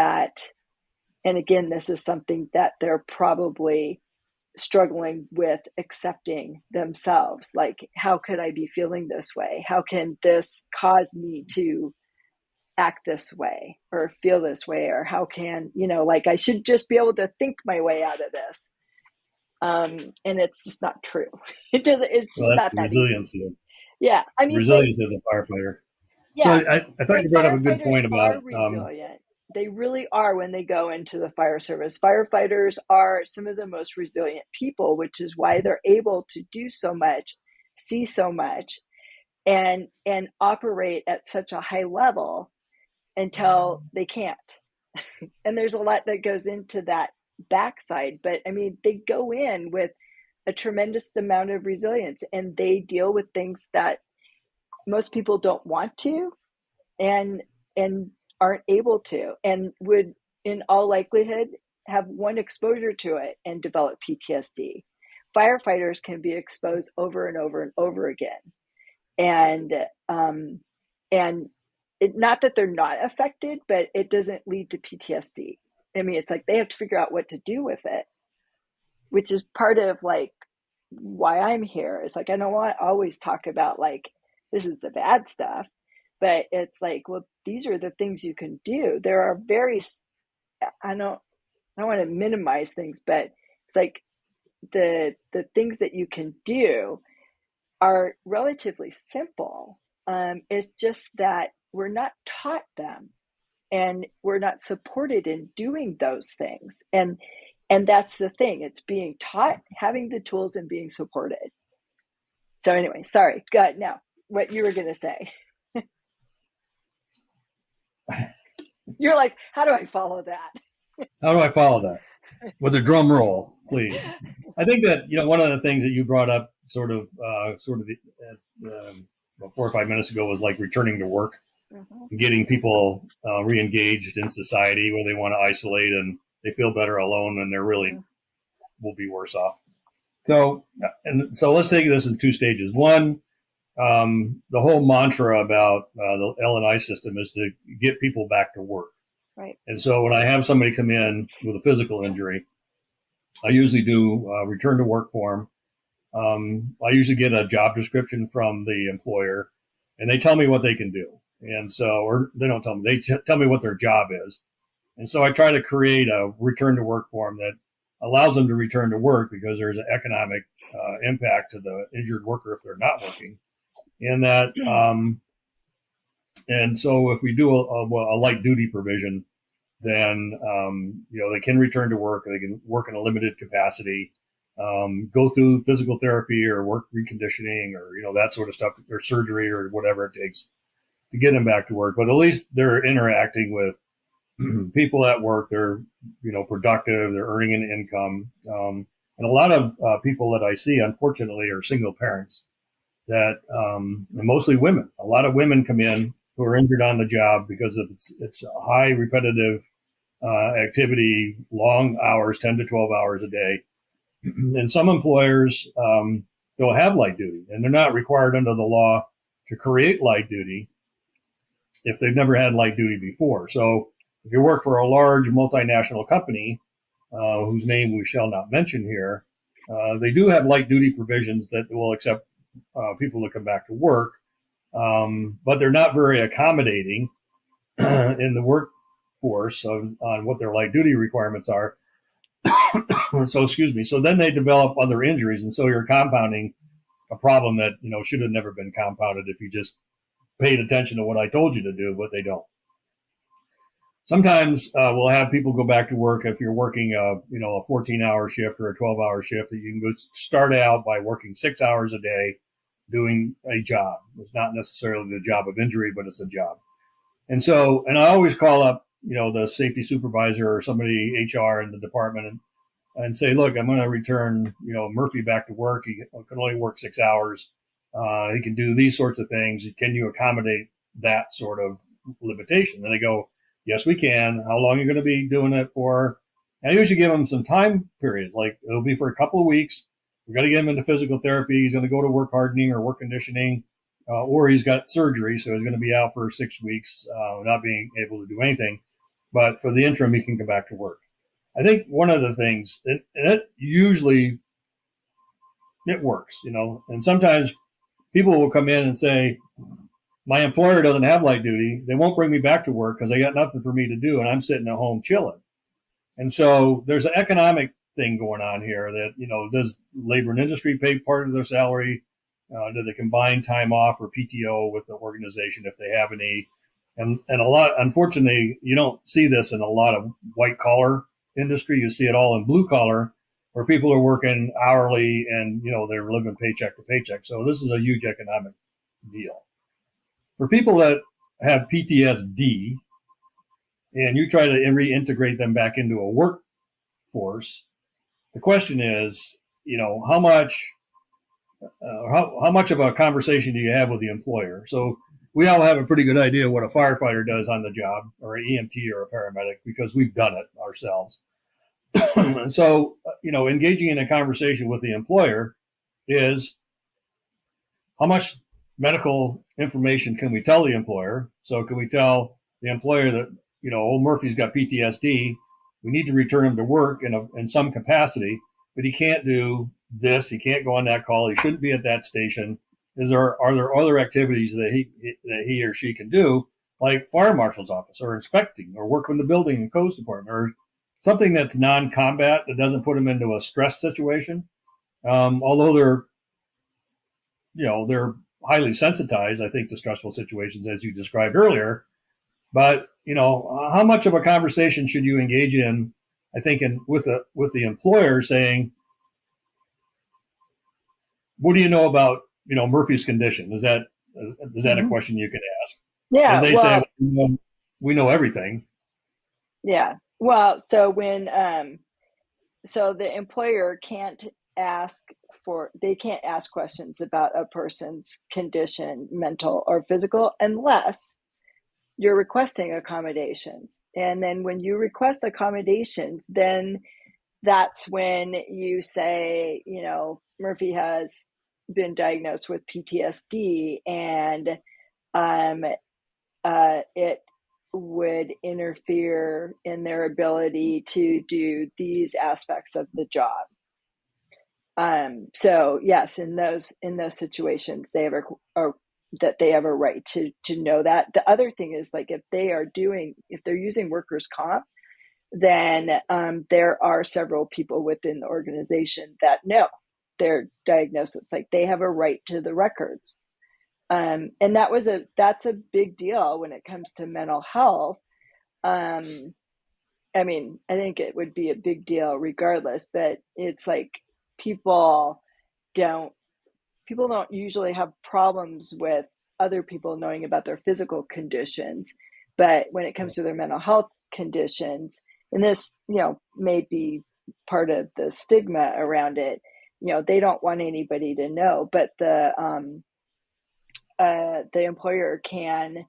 S2: again, this is something that they're probably struggling with accepting themselves. Like, how could I be feeling this way? How can this cause me to act this way or feel this way? Or how can, like, I should just be able to think my way out of this. And it's just not true. It doesn't. It's
S3: Well, that's
S2: not
S3: the
S2: that easy.
S3: resiliency,
S2: Yeah, I
S3: the
S2: mean, but
S3: resiliency of the firefighter. So
S2: yeah,
S3: I thought
S2: but
S3: you brought up a good
S2: firefighters
S3: point about,
S2: are resilient. They really are when they go into the fire service. Firefighters are some of the most resilient people, which is why they're able to do so much, see so much, and operate at such a high level until they can't. And there's a lot that goes into that backside, but I mean, they go in with a tremendous amount of resilience, and they deal with things that most people don't want to, and and aren't able to, and would in all likelihood have one exposure to it and develop PTSD. Firefighters can be exposed over and over and over again, and and not that they're not affected, but it doesn't lead to PTSD. I mean, it's like they have to figure out what to do with it, which is part of like why I'm here. It's like I don't want to always talk about like this is the bad stuff, but it's like, well, these are the things you can do. There are very, I don't want to minimize things, but it's like the things that you can do are relatively simple. It's just that we're not taught them, and we're not supported in doing those things. And that's the thing. It's being taught, having the tools, and being supported. So anyway, sorry. Go ahead now. What you were going to say. You're like, how do I follow that?
S3: how do I follow that? With a drum roll, please. I think that, one of the things that you brought up sort of 4 or 5 minutes ago was like returning to work, getting people re-engaged in society where they want to isolate and they feel better alone and they're really will be worse off. So let's take this in two stages. One, the whole mantra about the L&I system is to get people back to work.
S2: Right.
S3: And so when I have somebody come in with a physical injury, I usually do a return to work form. I usually get a job description from the employer, and they tell me what they can do. And so, or they don't tell me, they tell me what their job is. And so I try to create a return to work form that allows them to return to work, because there's an economic impact to the injured worker if they're not working. And that, and so if we do a light duty provision, then they can return to work. They can work in a limited capacity, go through physical therapy or work reconditioning, or that sort of stuff, or surgery or whatever it takes to get them back to work. But at least they're interacting with people at work. They're productive. They're earning an income. And a lot of people that I see, unfortunately, are single parents that, and mostly women. A lot of women come in who are injured on the job because of it's high repetitive activity, long hours, 10 to 12 hours a day. And some employers don't have light duty, and they're not required under the law to create light duty if they've never had light duty before. So if you work for a large multinational company, whose name we shall not mention here, they do have light duty provisions that will accept people to come back to work. But they're not very accommodating in the workforce on what their light duty requirements are. So, excuse me. So then they develop other injuries. And so you're compounding a problem that, should have never been compounded if you just paid attention to what I told you to do, but they don't. Sometimes we'll have people go back to work if you're working a 14-hour shift or a 12-hour shift, that you can go start out by working 6 hours a day doing a job. It's not necessarily the job of injury, but it's a job. And so, and I always call up, the safety supervisor or somebody HR in the department and say, look, I'm going to return, Murphy back to work. He can only work 6 hours. He can do these sorts of things. Can you accommodate that sort of limitation? And they go, yes, we can. How long are you going to be doing it for? And I usually give them some time periods. Like it'll be for a couple of weeks. We're going to get him into physical therapy. He's going to go to work hardening or work conditioning, or he's got surgery. So he's going to be out for 6 weeks, not being able to do anything. But for the interim, he can come back to work. I think one of the things, and it usually, it works, and sometimes people will come in and say, my employer doesn't have light duty. They won't bring me back to work because they got nothing for me to do, and I'm sitting at home chilling. And so there's an economic thing going on here that, does labor and industry pay part of their salary? Do they combine time off or PTO with the organization if they have any? And unfortunately, you don't see this in a lot of white collar industry. You see it all in blue collar, where people are working hourly and, they're living paycheck to paycheck. So this is a huge economic deal. For people that have PTSD and you try to reintegrate them back into a workforce, the question is, how much of a conversation do you have with the employer? So we all have a pretty good idea what a firefighter does on the job, or an EMT or a paramedic, because we've done it ourselves. And so, engaging in a conversation with the employer is, how much medical information can we tell the employer? So can we tell the employer that, old Murphy's got PTSD, we need to return him to work in some capacity, but he can't do this, he can't go on that call, he shouldn't be at that station. Are there other activities that he or she can do, like fire marshal's office, or inspecting, or work with the building and codes department, or something that's non-combat that doesn't put them into a stress situation? Although they're highly sensitized, I think, to stressful situations, as you described earlier. But, how much of a conversation should you engage in, I think, with the employer, saying, what do you know about, Murphy's condition? Is that a question you can ask?
S2: Yeah.
S3: And if they say, we know everything.
S2: Yeah. Well, so when, so the employer can't ask questions about a person's condition, mental or physical, unless you're requesting accommodations. And then when you request accommodations, then that's when you say, Murphy has been diagnosed with PTSD, and it would interfere in their ability to do these aspects of the job. So yes, in those situations, they have a right to know that. The other thing is, like, if they're using workers' comp, then there are several people within the organization that know their diagnosis. Like, they have a right to the records. And that's a big deal when it comes to mental health. I think it would be a big deal regardless, but it's like, people don't usually have problems with other people knowing about their physical conditions. But when it comes to their mental health conditions, and this, may be part of the stigma around it, they don't want anybody to know, but the employer can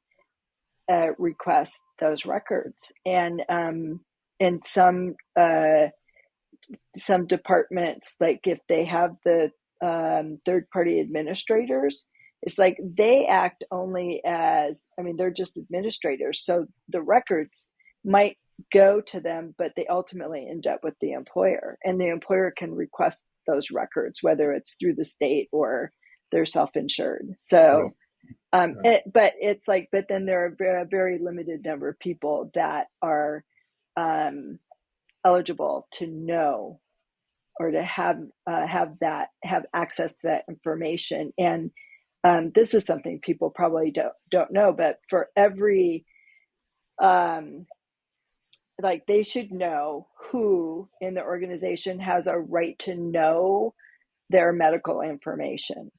S2: request those records. And some departments, like if they have the third-party administrators, it's like they act only as, they're just administrators. So the records might go to them, but they ultimately end up with the employer, and the employer can request those records, whether it's through the state or they're self-insured. So, right. But then there are a very limited number of people that are eligible to know, or to have access to that information. And this is something people probably don't know, but for every they should know who in the organization has a right to know their medical information.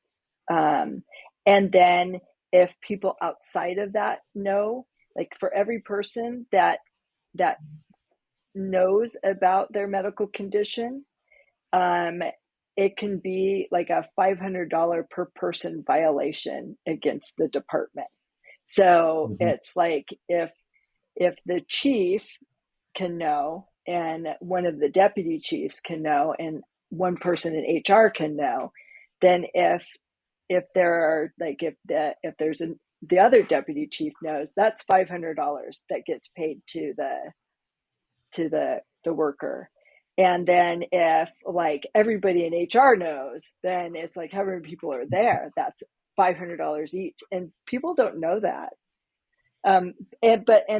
S2: And then if people outside of that know, like for every person that knows about their medical condition, it can be like a $500 per person violation against the department. So it's like, if the chief can know, and one of the deputy chiefs can know, and one person in HR can know, then if there's the other deputy chief knows, that's $500 that gets paid to the worker. And then if like everybody in HR knows, then it's like, how many people are there? That's $500 each. And people don't know that. And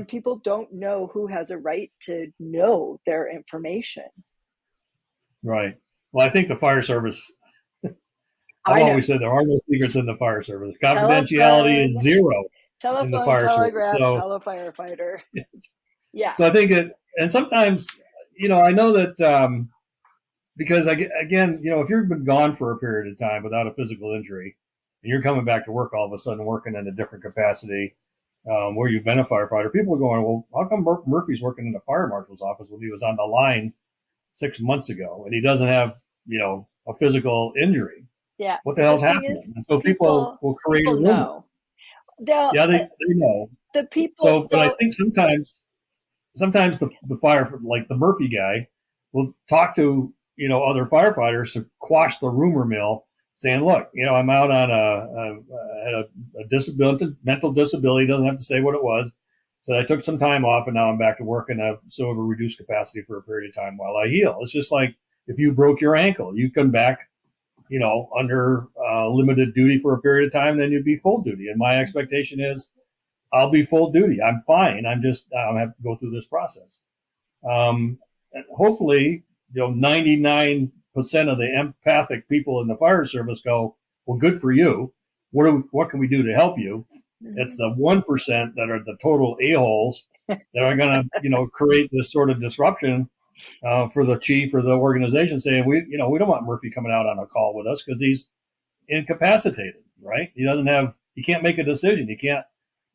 S2: people don't know who has a right to know their information.
S3: Right. Well, I think the fire service, I've
S2: I know.
S3: always said there are no secrets in the fire service. Confidentiality
S2: Telephone,
S3: is zero in the
S2: telephone,
S3: fire service.
S2: telegraph,
S3: So,
S2: firefighter. Yeah.
S3: so I think and sometimes, I know that because again, if you've been gone for a period of time without a physical injury, and you're coming back to work all of a sudden working in a different capacity, where you've been a firefighter, people are going, well, how come Murphy's working in the fire marshal's office when he was on the line 6 months ago and he doesn't have, a physical injury?
S2: Yeah.
S3: What the
S2: But
S3: hell's
S2: the thing is,
S3: happening? And so people will create a
S2: people
S3: rumor.
S2: know. They'll,
S3: Yeah, they know.
S2: the people.
S3: So, but I think sometimes the fire, like the Murphy guy, will talk to other firefighters to quash the rumor mill, saying, "Look, I'm out on a disability, mental disability. Doesn't have to say what it was. So I took some time off, and now I'm back to work in a reduced capacity for a period of time while I heal." It's just like if you broke your ankle, you come back, under limited duty for a period of time, then you'd be full duty. And my expectation is I'll be full duty. I'm fine. I'll have to go through this process. And hopefully, 99% of the empathic people in the fire service go, well, good for you. What can we do to help you? It's the 1% that are the total a-holes that are going to, create this sort of disruption for the chief or the organization, saying we don't want Murphy coming out on a call with us because he's incapacitated, right? He can't make a decision. He can't.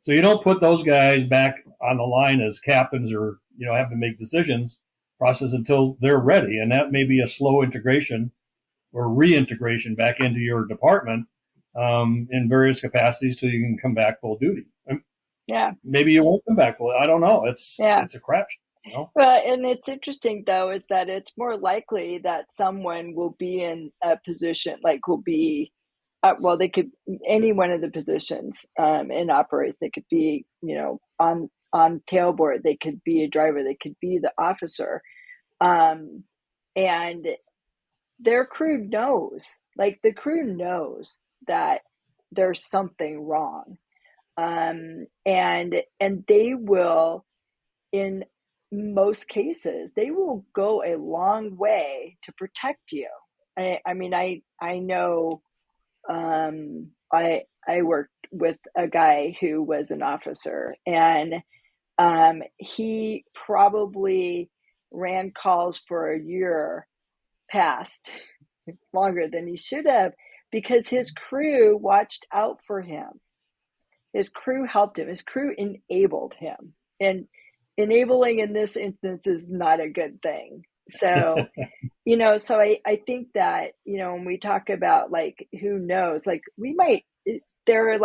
S3: So you don't put those guys back on the line as captains or, have to make decisions process until they're ready. And that may be a slow integration or reintegration back into your department in various capacities so you can come back full duty.
S2: Yeah.
S3: Maybe you won't come back full. I don't know. It's a crapshoot.
S2: Well, and it's interesting though, is that it's more likely that someone will be in a position, like will be, they could, any one of the positions in operations, they could be, on tailboard, they could be a driver, they could be the officer. And their crew knows, the crew knows that there's something wrong. And they will, in most cases, they will go a long way to protect you. I know, I worked with a guy who was an officer, and he probably ran calls for a year past, longer than he should have, because his crew watched out for him. His crew helped him. His crew enabled him. And enabling in this instance is not a good thing. So, so I think that, when we talk about who knows, there are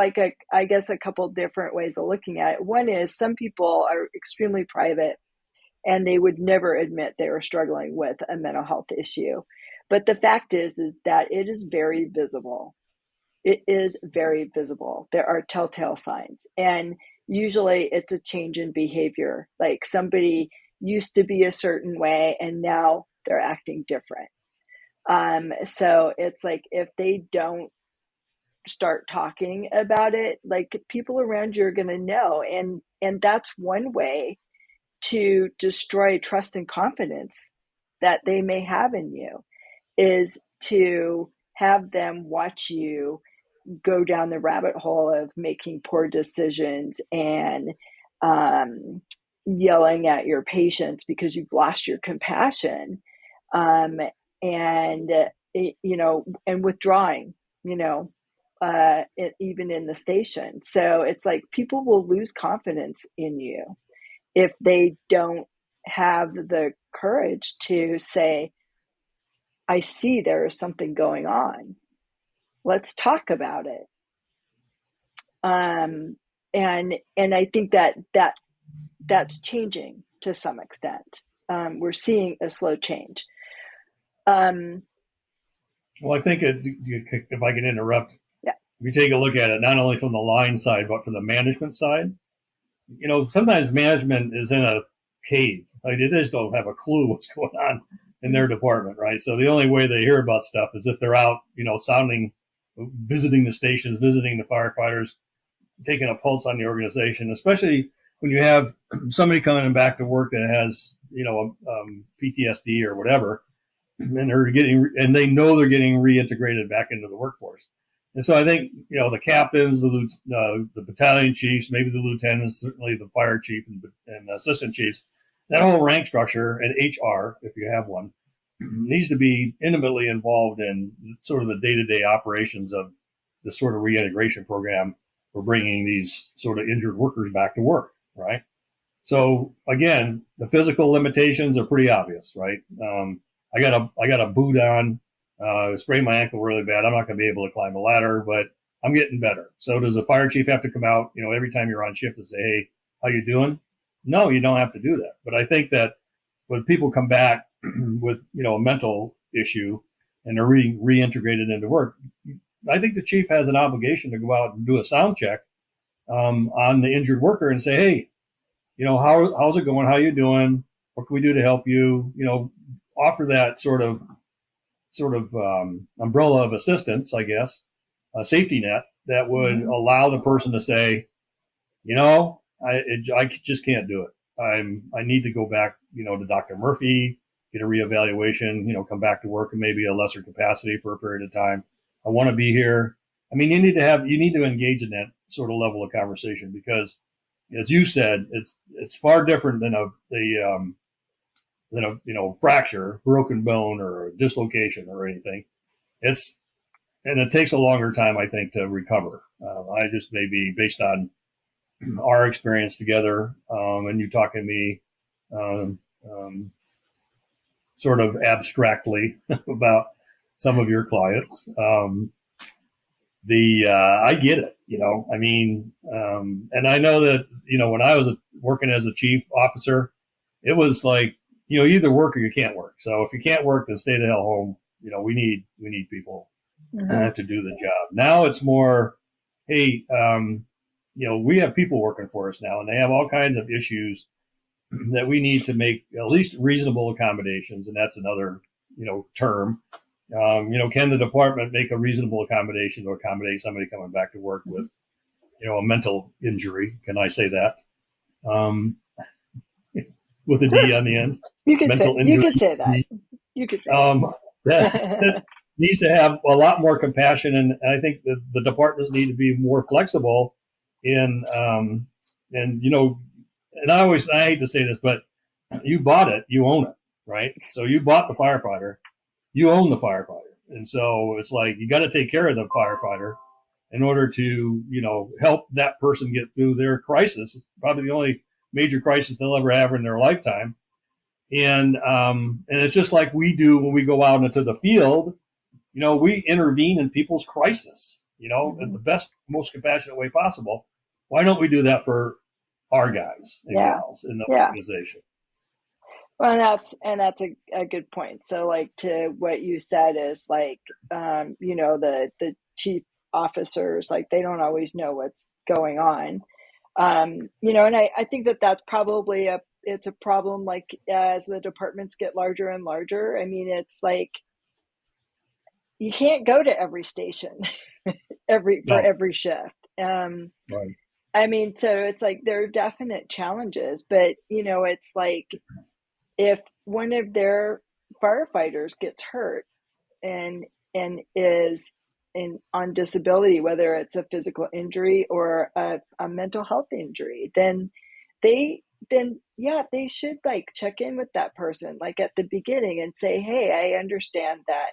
S2: I guess a couple different ways of looking at it. One is some people are extremely private and they would never admit they were struggling with a mental health issue. But the fact is that it is very visible. It is very visible. There are telltale signs. And usually it's a change in behavior. Like somebody used to be a certain way and now they're acting different. So it's like if they don't start talking about it, people around you are going to know. And that's one way to destroy trust and confidence that they may have in you, is to have them watch you go down the rabbit hole of making poor decisions and yelling at your patients because you've lost your compassion, and and withdrawing, even in the station. So it's like people will lose confidence in you if they don't have the courage to say, I see there is something going on. Let's talk about it. And I think that's changing to some extent. We're seeing a slow change.
S3: Well, I think if I can interrupt,
S2: yeah.
S3: If you take a look at it, not only from the line side, but from the management side, sometimes management is in a cave. They just don't have a clue what's going on in their department, right? So the only way they hear about stuff is if they're out, visiting the stations, visiting the firefighters, taking a pulse on the organization, especially when you have somebody coming back to work that has, PTSD or whatever. and they know they're getting reintegrated back into the workforce. And so I think, the captains, the battalion chiefs, maybe the lieutenants, certainly the fire chief and assistant chiefs, that whole rank structure, and HR, if you have one, needs to be intimately involved in sort of the day-to-day operations of this sort of reintegration program for bringing these sort of injured workers back to work, right? So again, the physical limitations are pretty obvious, right? I got a boot on, sprained my ankle really bad. I'm not going to be able to climb a ladder, but I'm getting better. So does the fire chief have to come out, every time you're on shift and say, hey, how you doing? No, you don't have to do that. But I think that when people come back with, a mental issue and they're reintegrated into work, I think the chief has an obligation to go out and do a sound check on the injured worker and say, hey, how's it going? How you doing? What can we do to help you? Offer that sort of umbrella of assistance, I guess, a safety net that would allow the person to say, I just can't do it. I need to go back, to Dr. Murphy, get a reevaluation, come back to work in maybe a lesser capacity for a period of time. I want to be here. I mean, you need to engage in that sort of level of conversation because, as you said, it's far different than a fracture, broken bone, or a dislocation or anything. And it takes a longer time, I think, to recover. I just maybe based on our experience together, and you talking to me sort of abstractly about some of your clients. I get it, I mean, and I know that, when I was working as a chief officer, it was like, you either work or you can't work. So if you can't work, then stay the hell home. We need people to do the job. Now it's more, hey, we have people working for us now and they have all kinds of issues that we need to make at least reasonable accommodations. And that's another, term. Can the department make a reasonable accommodation to accommodate somebody coming back to work with, a mental injury? Can I say that? With a D on the end.
S2: You could say that. You could say
S3: that needs to have a lot more compassion, and I think that the departments need to be more flexible in, and I hate to say this, but you bought it, you own it, right? So you bought the firefighter, you own the firefighter. And so it's like, you got to take care of the firefighter in order to, help that person get through their crisis. It's probably the only major crisis they'll ever have in their lifetime. And it's just like we do when we go out into the field, we intervene in people's crisis, in the best, most compassionate way possible. Why don't we do that for our guys and gals in the organization?
S2: Well, that's a good point. So like to what you said is like, the chief officers, like they don't always know what's going on. And I think that's probably it's a problem, like as the departments get larger and larger. I mean, it's like, you can't go to every station for every shift.
S3: Right.
S2: I mean, so it's like, there are definite challenges, but it's like, if one of their firefighters gets hurt and is on disability, whether it's a physical injury or a mental health injury, then they should like check in with that person like at the beginning and say, hey, I understand that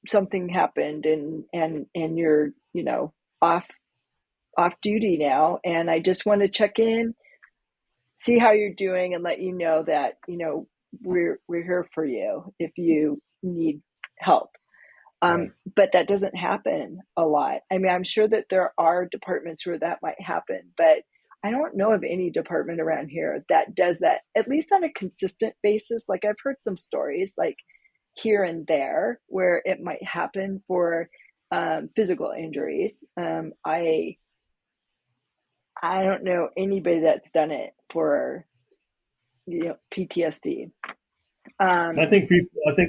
S2: something happened and you're off duty now, and I just want to check in, see how you're doing, and let you know that we're here for you if you need help.
S3: Right.
S2: But that doesn't happen a lot. I mean, I'm sure that there are departments where that might happen, but I don't know of any department around here that does that, at least on a consistent basis. Like I've heard some stories like here and there where it might happen for physical injuries. I don't know anybody that's done it for PTSD.
S3: I think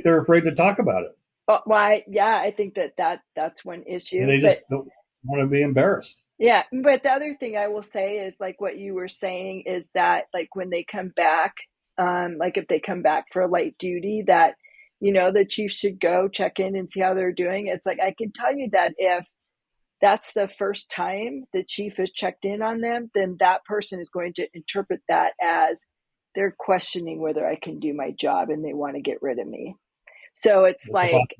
S3: they're afraid to talk about it.
S2: I think that's one issue.
S3: And they just don't want to be embarrassed.
S2: Yeah, but the other thing I will say is like what you were saying is that like when they come back, like if they come back for light duty, that, the chief should go check in and see how they're doing. It's like, I can tell you that if that's the first time the chief has checked in on them, then that person is going to interpret that as they're questioning whether I can do my job and they want to get rid of me. So it's like,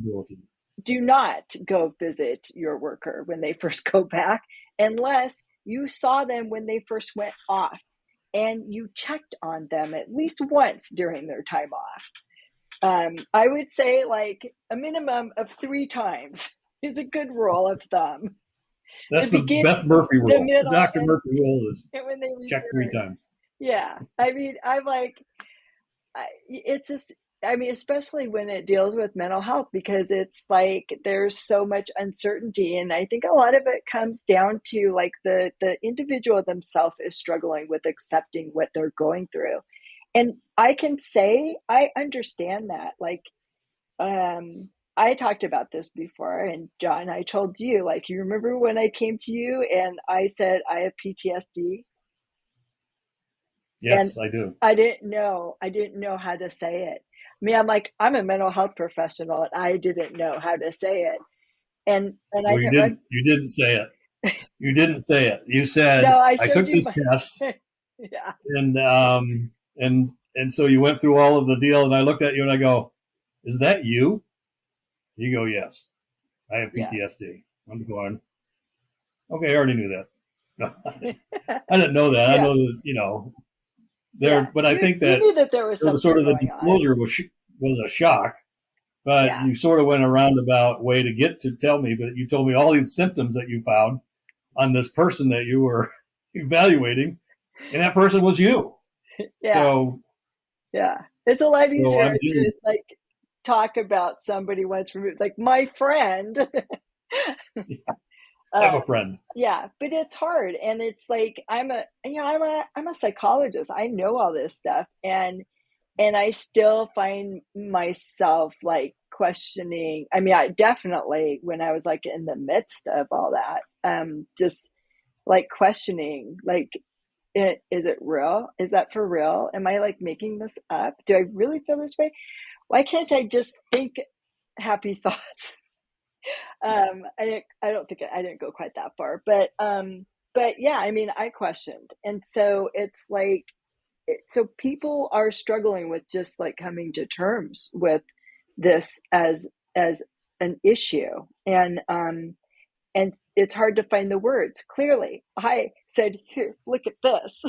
S2: do not go visit your worker when they first go back unless you saw them when they first went off and you checked on them at least once during their time off. I would say like a minimum of 3 times is a good rule of thumb.
S3: That's the Beth Murphy rule. The Dr. Murphy rule is
S2: when they
S3: check 3 times.
S2: Yeah. I mean, I'm like, it's just, I mean, especially when it deals with mental health, because it's like there's so much uncertainty. And I think a lot of it comes down to like the individual themselves is struggling with accepting what they're going through. And I can say, I understand that. Like, I talked about this before, and John, I told you, like, you remember when I came to you and I said, I have PTSD?
S3: Yes,
S2: and
S3: I do.
S2: I didn't know how to say it. I mean, I'm like, I'm a mental health professional and I didn't know how to say it. And
S3: well, you didn't say it. You didn't say it. You said,
S2: no,
S3: I took this test.
S2: Yeah.
S3: And so you went through all of the deal, and I looked at you and I go, is that you? You go, yes, I have PTSD. Yes. I'm going, okay, I already knew that. No, I didn't know that. Yeah. I know that, there, yeah. But I think that,
S2: you knew that there was
S3: sort of the disclosure was a shock, but you sort of went a roundabout way to get to tell me, but you told me all these symptoms that you found on this person that you were evaluating, and that person was you.
S2: Yeah. So, yeah, it's a lot easier to like talk about somebody once removed, like my friend.
S3: I have a friend.
S2: Yeah, but it's hard, and it's like I'm a psychologist. I know all this stuff, and I still find myself like questioning. I mean, I definitely, when I was like in the midst of all that, just like questioning, like, is it real? Is that for real? Am I like making this up? Do I really feel this way? Why can't I just think happy thoughts? I didn't go quite that far, but yeah, I mean, I questioned. And so it's like, so people are struggling with just like coming to terms with this as an issue. And it's hard to find the words. Clearly, I said, here, look at this.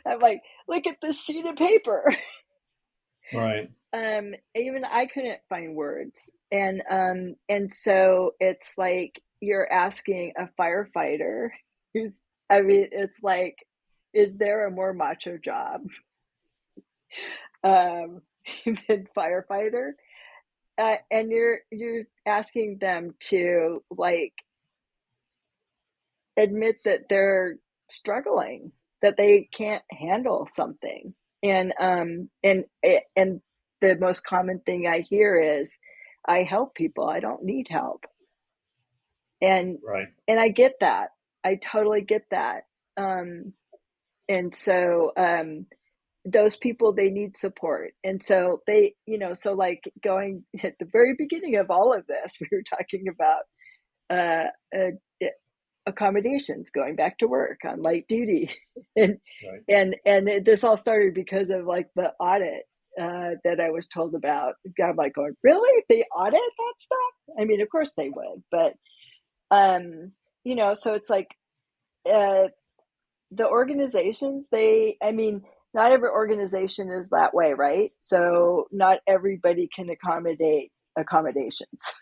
S2: I'm like, look at this sheet of paper.
S3: Right.
S2: Even I couldn't find words. And so it's like you're asking a firefighter it's like, is there a more macho job than firefighter? And you're asking them to like admit that they're struggling, that they can't handle something. And the most common thing I hear is, I help people, I don't need help. And
S3: right.
S2: And I get that. I totally get that. And so those people, they need support. And so they, so like going at the very beginning of all of this, we were talking about accommodations, going back to work on light duty. And right. and this all started because of like the audit that I was told about. I'm like going, really? They audit that stuff? I mean, of course they would, but so it's like the organizations, not every organization is that way, right? So not everybody can accommodate accommodations.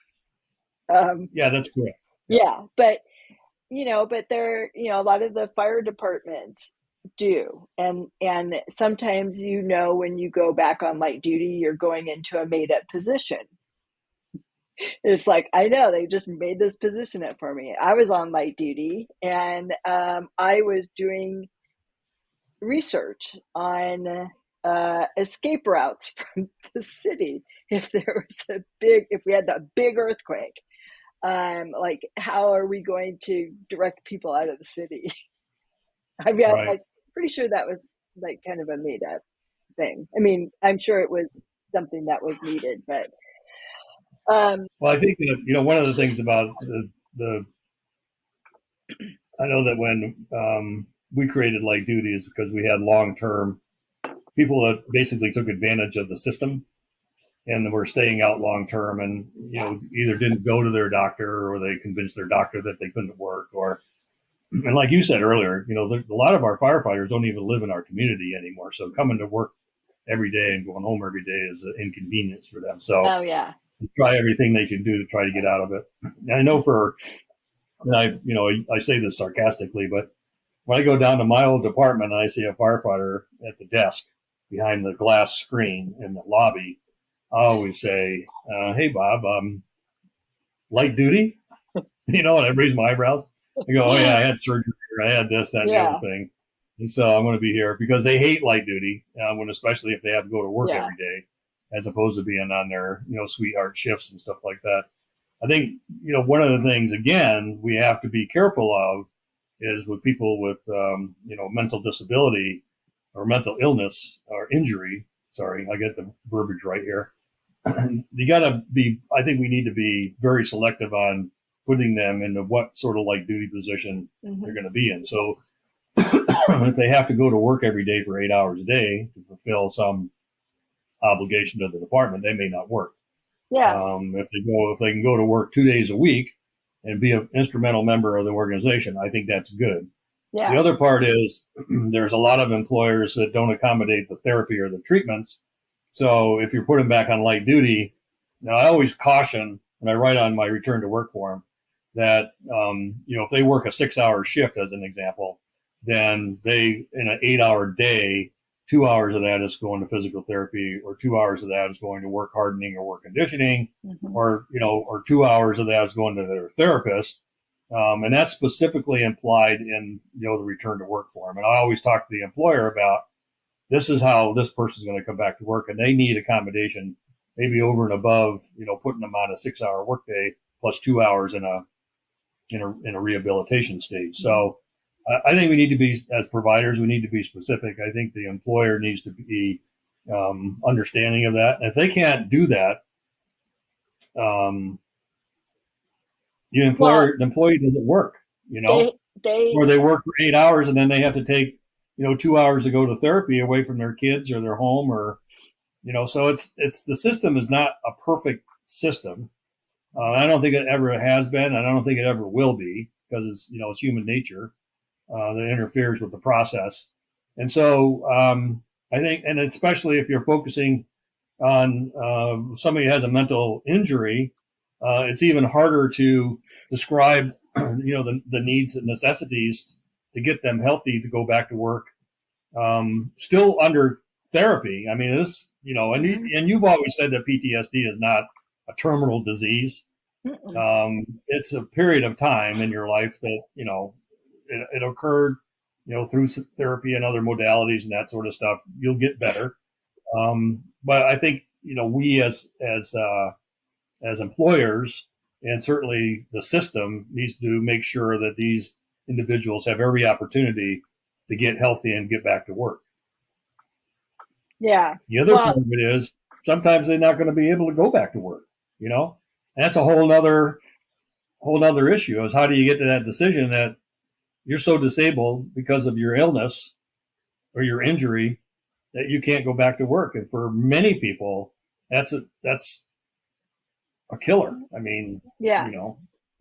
S3: Yeah, that's correct.
S2: Yeah, but but there, a lot of the fire departments do, and sometimes when you go back on light duty, you're going into a made up position. It's like, I know they just made this position up for me. I was on light duty, and I was doing research on escape routes from the city if we had that big earthquake. Like, how are we going to direct people out of the city? I mean, right. I'm like pretty sure that was like kind of a made up thing. I mean, I'm sure it was something that was needed, but
S3: well, I think that, one of the things about the I know that when we created light duty is because we had long-term people that basically took advantage of the system and were staying out long-term, and either didn't go to their doctor, or they convinced their doctor that they couldn't work, or, and like you said earlier, a lot of our firefighters don't even live in our community anymore. So coming to work every day and going home every day is an inconvenience for them. So
S2: oh yeah,
S3: try everything they can do to try to get out of it. And I know I say this sarcastically, but when I go down to my old department and I see a firefighter at the desk behind the glass screen in the lobby, I always say, "Hey, Bob, light duty?" And I raise my eyebrows. I go, "Oh yeah, I had surgery, or I had this, that, and the other thing, and so I'm going to be here," because they hate light duty, especially if they have to go to work every day, as opposed to being on their sweetheart shifts and stuff like that. I think one of the things, again, we have to be careful of is with people with mental disability or mental illness or injury. Sorry, I get the verbiage right here. You got to be. I think we need to be very selective on putting them into what sort of light duty position they're going to be in. So if they have to go to work every day for 8 hours a day to fulfill some obligation to the department, they may not work.
S2: Yeah.
S3: If they can go to work 2 days a week and be an instrumental member of the organization, I think that's good.
S2: Yeah.
S3: The other part is there's a lot of employers that don't accommodate the therapy or the treatments. So if you're putting back on light duty, now I always caution, and I write on my return to work form, that if they work a 6-hour shift, as an example, then they, in an 8-hour day, 2 hours of that is going to physical therapy, or 2 hours of that is going to work hardening or work conditioning, or 2 hours of that is going to their therapist. And that's specifically implied in the return to work form. And I always talk to the employer about, this is how this person's going to come back to work, and they need accommodation, maybe over and above, putting them on a 6-hour workday plus 2 hours in a rehabilitation stage. So I think we need to be, as providers, we need to be specific. I think the employer needs to be understanding of that. And if they can't do that, the employee doesn't work, or they work for 8 hours and then they have to take 2 hours to go to therapy away from their kids or their home, or so it's the system is not a perfect system. I don't think it ever has been, and I don't think it ever will be, because it's human nature that interferes with the process. And so I think, and especially if you're focusing on somebody who has a mental injury, it's even harder to describe the needs and necessities to get them healthy to go back to work, still under therapy. I mean, this, and you've always said that PTSD is not a terminal disease. It's a period of time in your life that, it occurred, through therapy and other modalities and that sort of stuff. You'll get better. But I think, we as employers, and certainly the system, needs to make sure that these individuals have every opportunity to get healthy and get back to work.
S2: Yeah.
S3: The other part of it is sometimes they're not going to be able to go back to work, and that's a whole nother issue, is how do you get to that decision that you're so disabled because of your illness or your injury that you can't go back to work. And for many people, that's a killer. I mean, if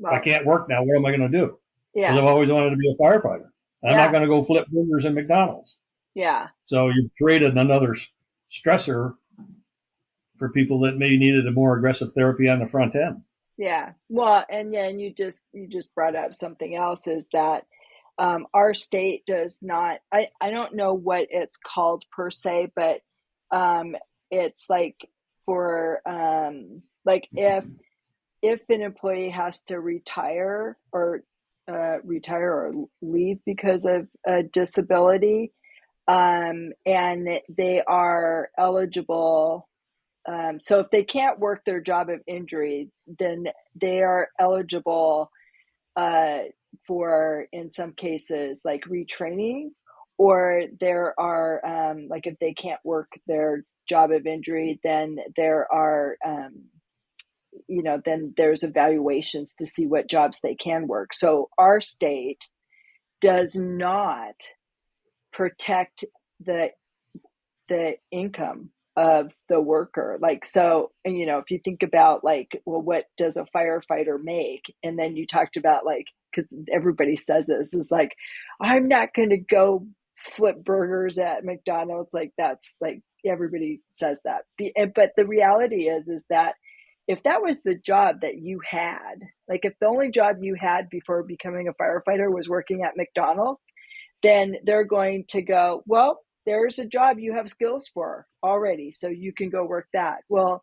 S3: I can't work now, what am I going to do?
S2: Yeah.
S3: Because I've always wanted to be a firefighter. I'm not going to go flip burgers in McDonald's.
S2: Yeah.
S3: So you've created another stressor for people that maybe needed a more aggressive therapy on the front end.
S2: Yeah. Well, and you just brought up something else, is that our state does not, I don't know what it's called per se, but it's like for like if an employee has to retire or leave because of a disability, and they are eligible. So if they can't work their job of injury, then they are eligible for, in some cases, like retraining, or there are like if they can't work their job of injury, then there are then there's evaluations to see what jobs they can work. So our state does not protect the income of the worker. Like, so, and if you think about like, well, what does a firefighter make? And then you talked about like, because everybody says this is like, I'm not going to go flip burgers at McDonald's. Like, that's like, everybody says that. But the reality is that if that was the job that you had, like if the only job you had before becoming a firefighter was working at McDonald's, then they're going to go, well, there's a job you have skills for already, so you can go work that. Well,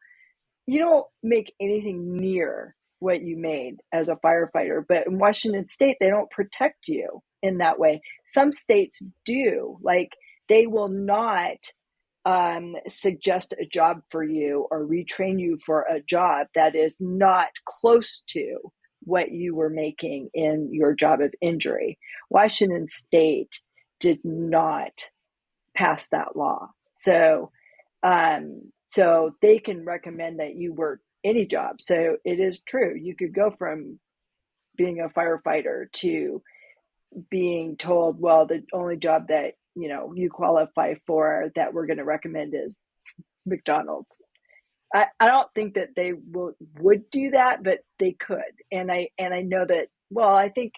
S2: you don't make anything near what you made as a firefighter, but in Washington State, they don't protect you in that way. Some states do, like they will not suggest a job for you or retrain you for a job that is not close to what you were making in your job of injury. Washington State did not pass that law. So they can recommend that you work any job. So it is true. You could go from being a firefighter to being told, well, the only job that, you qualify for that we're going to recommend is McDonald's. I don't think that they would do that, but they could. And I know that, well, I think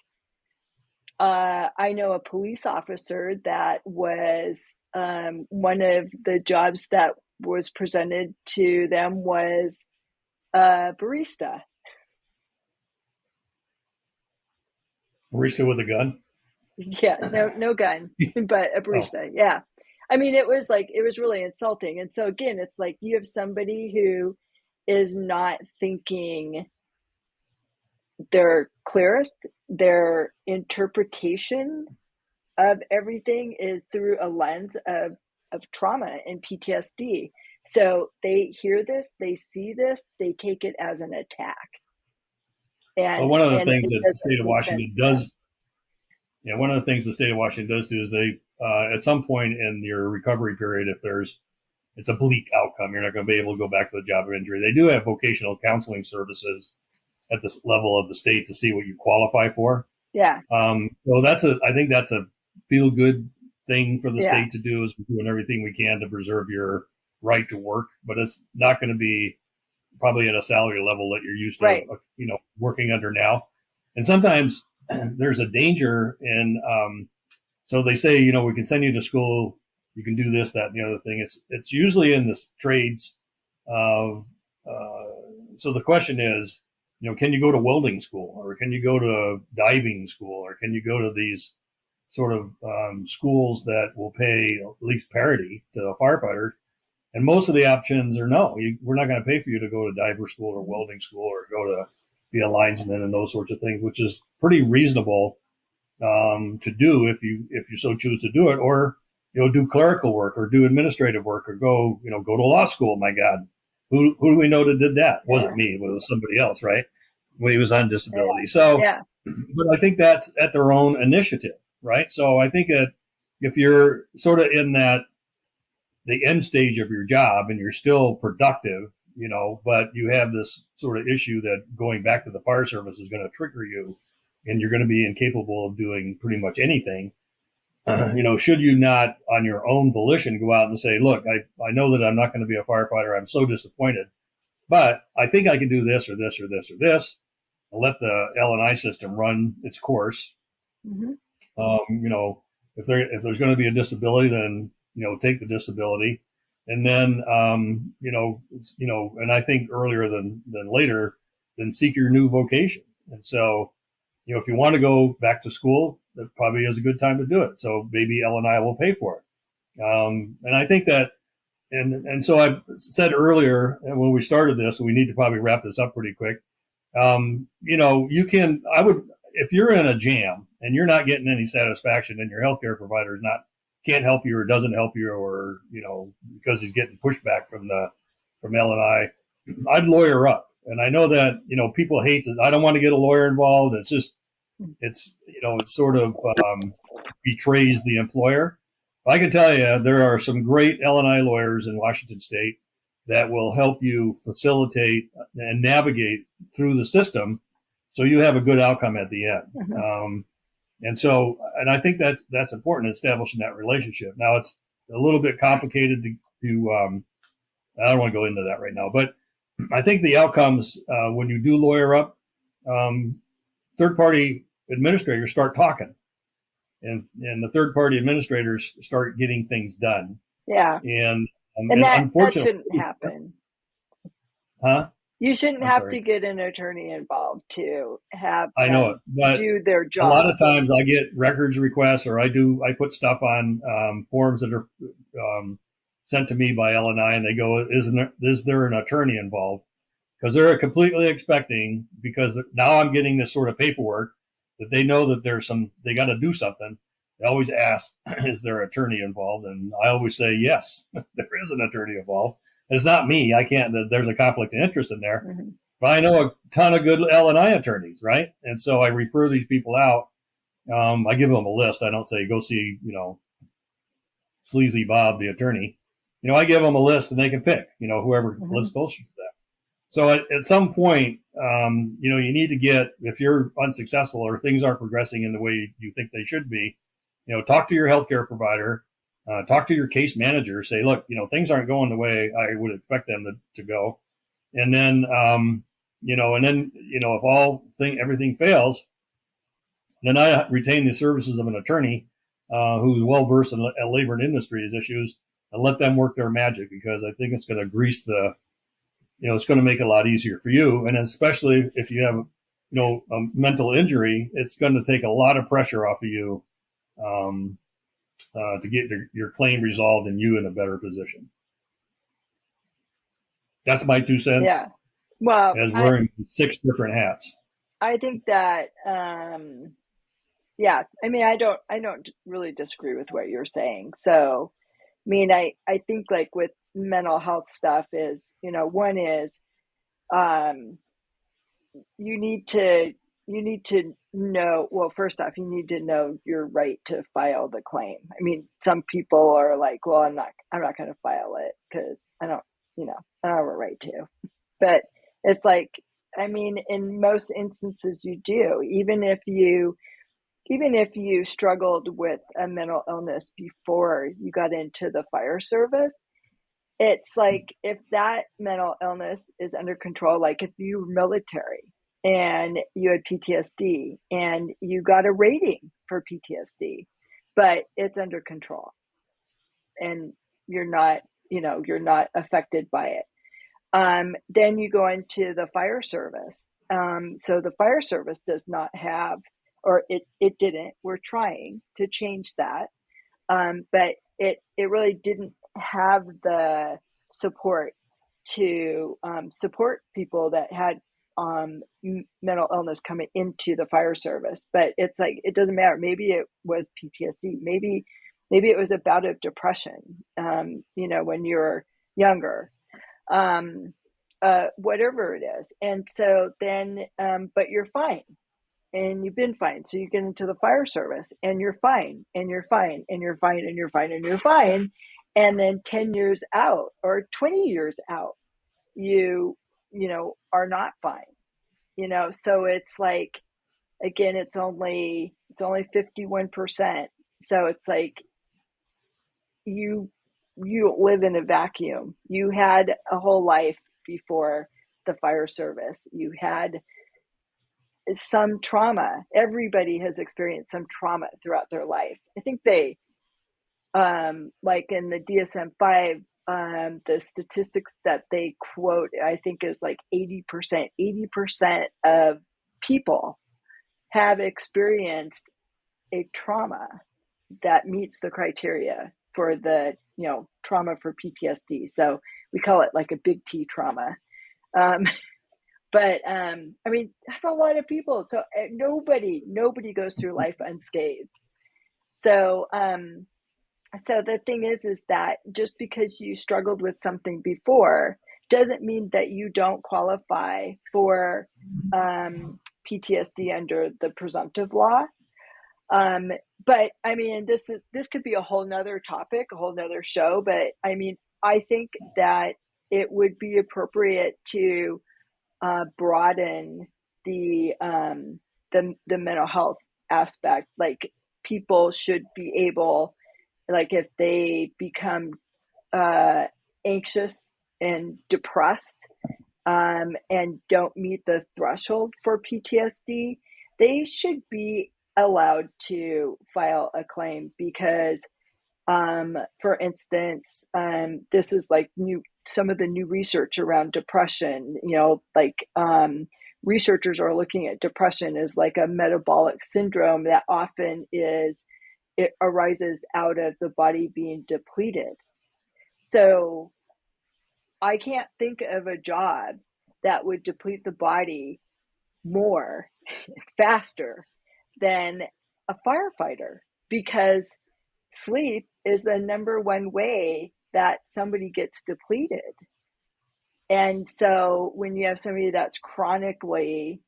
S2: I know a police officer that was one of the jobs that was presented to them was a barista.
S3: Barista with a gun?
S2: Yeah, no gun, but a barista. Oh. Yeah. I mean, it was really insulting. And so again, it's like you have somebody who is not thinking their clearest, their interpretation of everything is through a lens of trauma and PTSD. So they hear this, they see this, they take it as an attack.
S3: And well, one of the things that the state of Washington does, one of the things the state of Washington does do is they, at some point in your recovery period, if it's a bleak outcome, you're not going to be able to go back to the job of injury. They do have vocational counseling services at this level of the state to see what you qualify for.
S2: Yeah.
S3: So I think that's a feel good thing for the state to do, is we're doing everything we can to preserve your right to work, but it's not going to be probably at a salary level that you're used to, working under now. And sometimes there's a danger in, so they say, we can send you to school, you can do this, that, and the other thing. It's usually in the trades of, so the question is, can you go to welding school, or can you go to diving school, or can you go to these sort of schools that will pay at least parity to a firefighter? And most of the options are no. We're not going to pay for you to go to diver school or welding school or go to be a linesman and those sorts of things, which is pretty reasonable to do if you so choose to do it, or do clerical work or do administrative work or go to law school. My God, who do we know that did that? It wasn't me, but it was somebody else, right? When he was on disability. So, but I think that's at their own initiative, right? So I think that if you're sort of in the end stage of your job and you're still productive, but you have this sort of issue that going back to the fire service is going to trigger you and you're going to be incapable of doing pretty much anything, should you not on your own volition go out and say, look, I know that I'm not going to be a firefighter. I'm so disappointed, but I think I can do this or this or this or this, and let the L&I system run its course. Mm-hmm. If there's going to be a disability, then take the disability, and then and I think earlier than later, then seek your new vocation. And so, if you want to go back to school, that probably is a good time to do it. So maybe L&I will pay for it. And I think that, and so I said earlier when we started this, and we need to probably wrap this up pretty quick. If you're in a jam and you're not getting any satisfaction and your healthcare provider can't help you or doesn't help you, or, because he's getting pushback from L&I, I'd lawyer up. And I know that, people hate that. I don't want to get a lawyer involved. It's just, it sort of betrays the employer. I can tell you there are some great L&I lawyers in Washington State that will help you facilitate and navigate through the system so you have a good outcome at the end.
S2: Mm-hmm.
S3: And I think that's important, establishing that relationship. Now, it's a little bit complicated to I don't want to go into that right now, but I think the outcomes when you do lawyer up, third-party administrators start talking, and the third-party administrators start getting things done.
S2: Yeah,
S3: And
S2: that
S3: unfortunately,
S2: shouldn't happen.
S3: huh?
S2: You shouldn't
S3: I'm
S2: have
S3: sorry.
S2: to get an attorney involved to have
S3: I know it,
S2: them
S3: but
S2: do their
S3: a
S2: job.
S3: lot of times I get records requests, or I put stuff on forms that are sent to me by L&I, and they go, is there an attorney involved? Because they're completely expecting, because now I'm getting this sort of paperwork that they know that they got to do something. They always ask, is there an attorney involved? And I always say, yes, there is an attorney involved. It's not me. I can't, there's a conflict of interest in there.
S2: Mm-hmm.
S3: But I know a ton of good L&I attorneys, right? And so I refer these people out. I give them a list. I don't say, go see, Sleazy Bob, the attorney. I give them a list and they can pick, whoever
S2: Mm-hmm.
S3: lives closest to them. So at some point, you need to get, if you're unsuccessful or things aren't progressing in the way you think they should be, talk to your healthcare provider, talk to your case manager, say, look, things aren't going the way I would expect them to go. And then, if everything fails, then I retain the services of an attorney who's well versed in labor and industries issues, and let them work their magic, because I think it's going to grease it's going to make it a lot easier for you. And especially if you have, a mental injury, it's going to take a lot of pressure off of you to get your claim resolved and you in a better position. That's my 2 cents.
S2: Yeah. Well,
S3: as wearing 6 different hats.
S2: I think that, yeah, I mean, I don't really disagree with what you're saying. So, I mean, I think like with mental health stuff is, one is, you need to know, well, first off, you need to know your right to file the claim. I mean, some people are like, well, I'm not going to file it because I don't have a right to. But it's like, I mean, in most instances you do, even if you struggled with a mental illness before you got into the fire service, it's like, if that mental illness is under control, like if you were military and you had PTSD and you got a rating for PTSD, but it's under control and you're not affected by it. Then you go into the fire service. So the fire service does not have, or it didn't. We're trying to change that, but it really didn't have the support to support people that had mental illness coming into the fire service. But it's like, it doesn't matter. Maybe it was PTSD. Maybe it was a bout of depression. When you're younger. Whatever it is. And so then, but you're fine and you've been fine. So you get into the fire service and you're fine and you're fine and you're fine and you're fine and you're fine. And then 10 years out or 20 years out, you are not fine, so it's like, again, it's only 51%. So it's like, you live in a vacuum. You had a whole life before the fire service. You had some trauma. Everybody has experienced some trauma throughout their life. I think they, like in the DSM-5, the statistics that they quote, I think, is like 80% of people have experienced a trauma that meets the criteria for the trauma for PTSD. So we call it like a big T trauma. But I mean, that's a lot of people. So nobody goes through life unscathed. So so the thing is that just because you struggled with something before doesn't mean that you don't qualify for PTSD under the presumptive law. But I mean, this could be a whole nother topic, a whole nother show. But I mean, I think that it would be appropriate to broaden the mental health aspect. Like, people should be able, like, if they become anxious and depressed, and don't meet the threshold for PTSD, they should be allowed to file a claim. Because, for instance, this is like some of the new research around depression. Like, researchers are looking at depression as like a metabolic syndrome that often it arises out of the body being depleted. So I can't think of a job that would deplete the body more faster than a firefighter, because sleep is the number one way that somebody gets depleted. And so when you have somebody that's chronically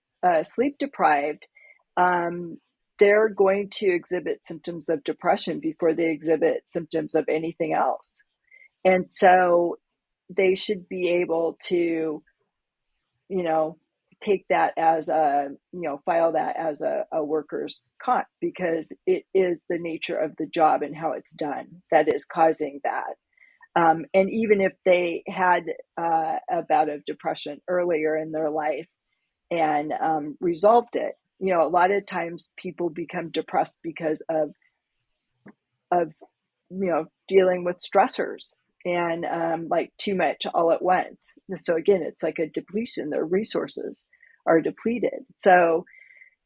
S2: sleep deprived, they're going to exhibit symptoms of depression before they exhibit symptoms of anything else. And so they should be able to, take that as file that as a worker's comp, because it is the nature of the job and how it's done that is causing that. And even if they had a bout of depression earlier in their life and resolved it, a lot of times people become depressed because of dealing with stressors and like too much all at once. So again, it's like a depletion. Their resources are depleted. So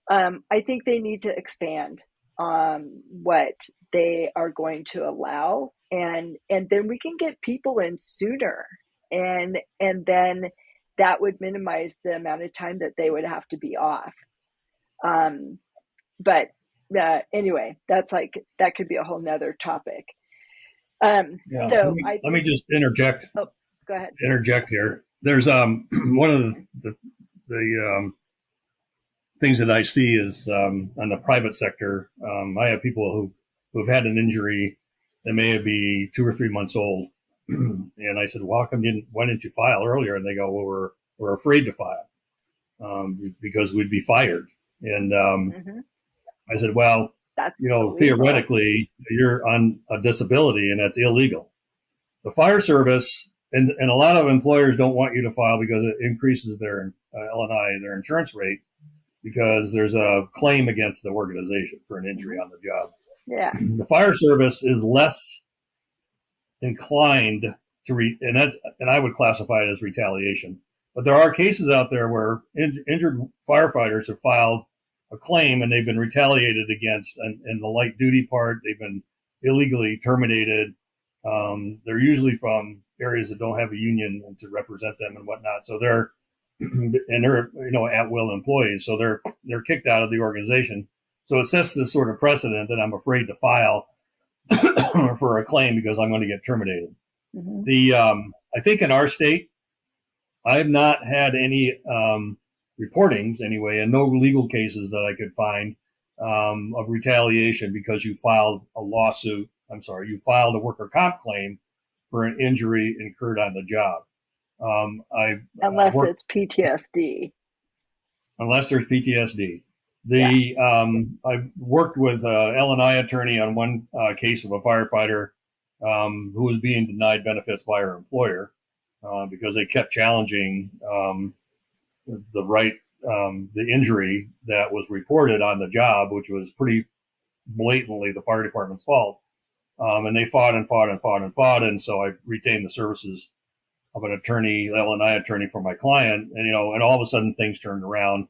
S2: I think they need to expand on what they are going to allow, and then we can get people in sooner, and then that would minimize the amount of time that they would have to be off. But anyway, that could be a whole nother topic. So
S3: let me just interject.
S2: Oh, go ahead.
S3: Interject here. There's one of the things that I see is on the private sector. I have people who've had an injury that may be 2 or 3 months old, and I said, "Well, why didn't you file earlier?" And they go, "Well, we're afraid to file because we'd be fired." And I said, "Well,
S2: that's
S3: theoretically, you're on a disability, and that's illegal. The fire service and a lot of employers don't want you to file because it increases their L&I, their insurance rate, because there's a claim against the organization for an injury on the job.
S2: Yeah.
S3: The fire service is less inclined to and I would classify it as retaliation. But there are cases out there where injured firefighters have filed a claim and they've been retaliated against, and in the light duty part, they've been illegally terminated. They're usually from areas that don't have a union to represent them and whatnot. So they're at will employees. So they're kicked out of the organization. So it sets this sort of precedent that I'm afraid to file for a claim because I'm going to get terminated. Mm-hmm. I think in our state, I have not had any reportings anyway, and no legal cases that I could find of retaliation because you filed a lawsuit. You filed a worker comp claim for an injury incurred on the job.
S2: Unless it's PTSD.
S3: Unless there's PTSD. I've worked with an L&I attorney on one case of a firefighter who was being denied benefits by her employer because they kept challenging the injury that was reported on the job, which was pretty blatantly the fire department's fault. And they fought. And so I retained the services of an attorney, L&I attorney, for my client. And, and all of a sudden things turned around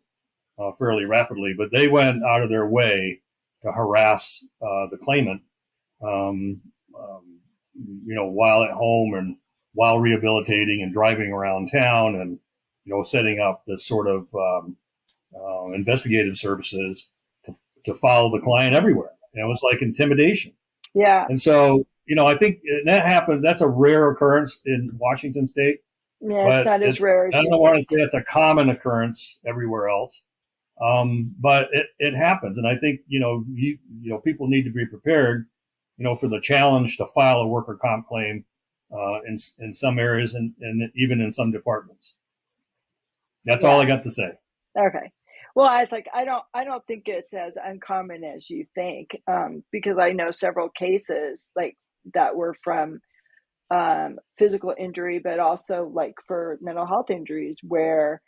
S3: fairly rapidly, but they went out of their way to harass the claimant, while at home and while rehabilitating and driving around town and, setting up this sort of investigative services to follow the client everywhere. It was like intimidation.
S2: Yeah.
S3: And so, I think that happens. That's a rare occurrence in Washington State.
S2: Yeah, it's not as rare as
S3: I don't want to say it's a common occurrence everywhere else. But it happens. And I think, people need to be prepared, for the challenge to file a worker comp claim in some areas and even in some departments. That's all I got to say.
S2: Okay. Well, it's like I don't think it's as uncommon as you think, because I know several cases like that were from physical injury, but also like for mental health injuries where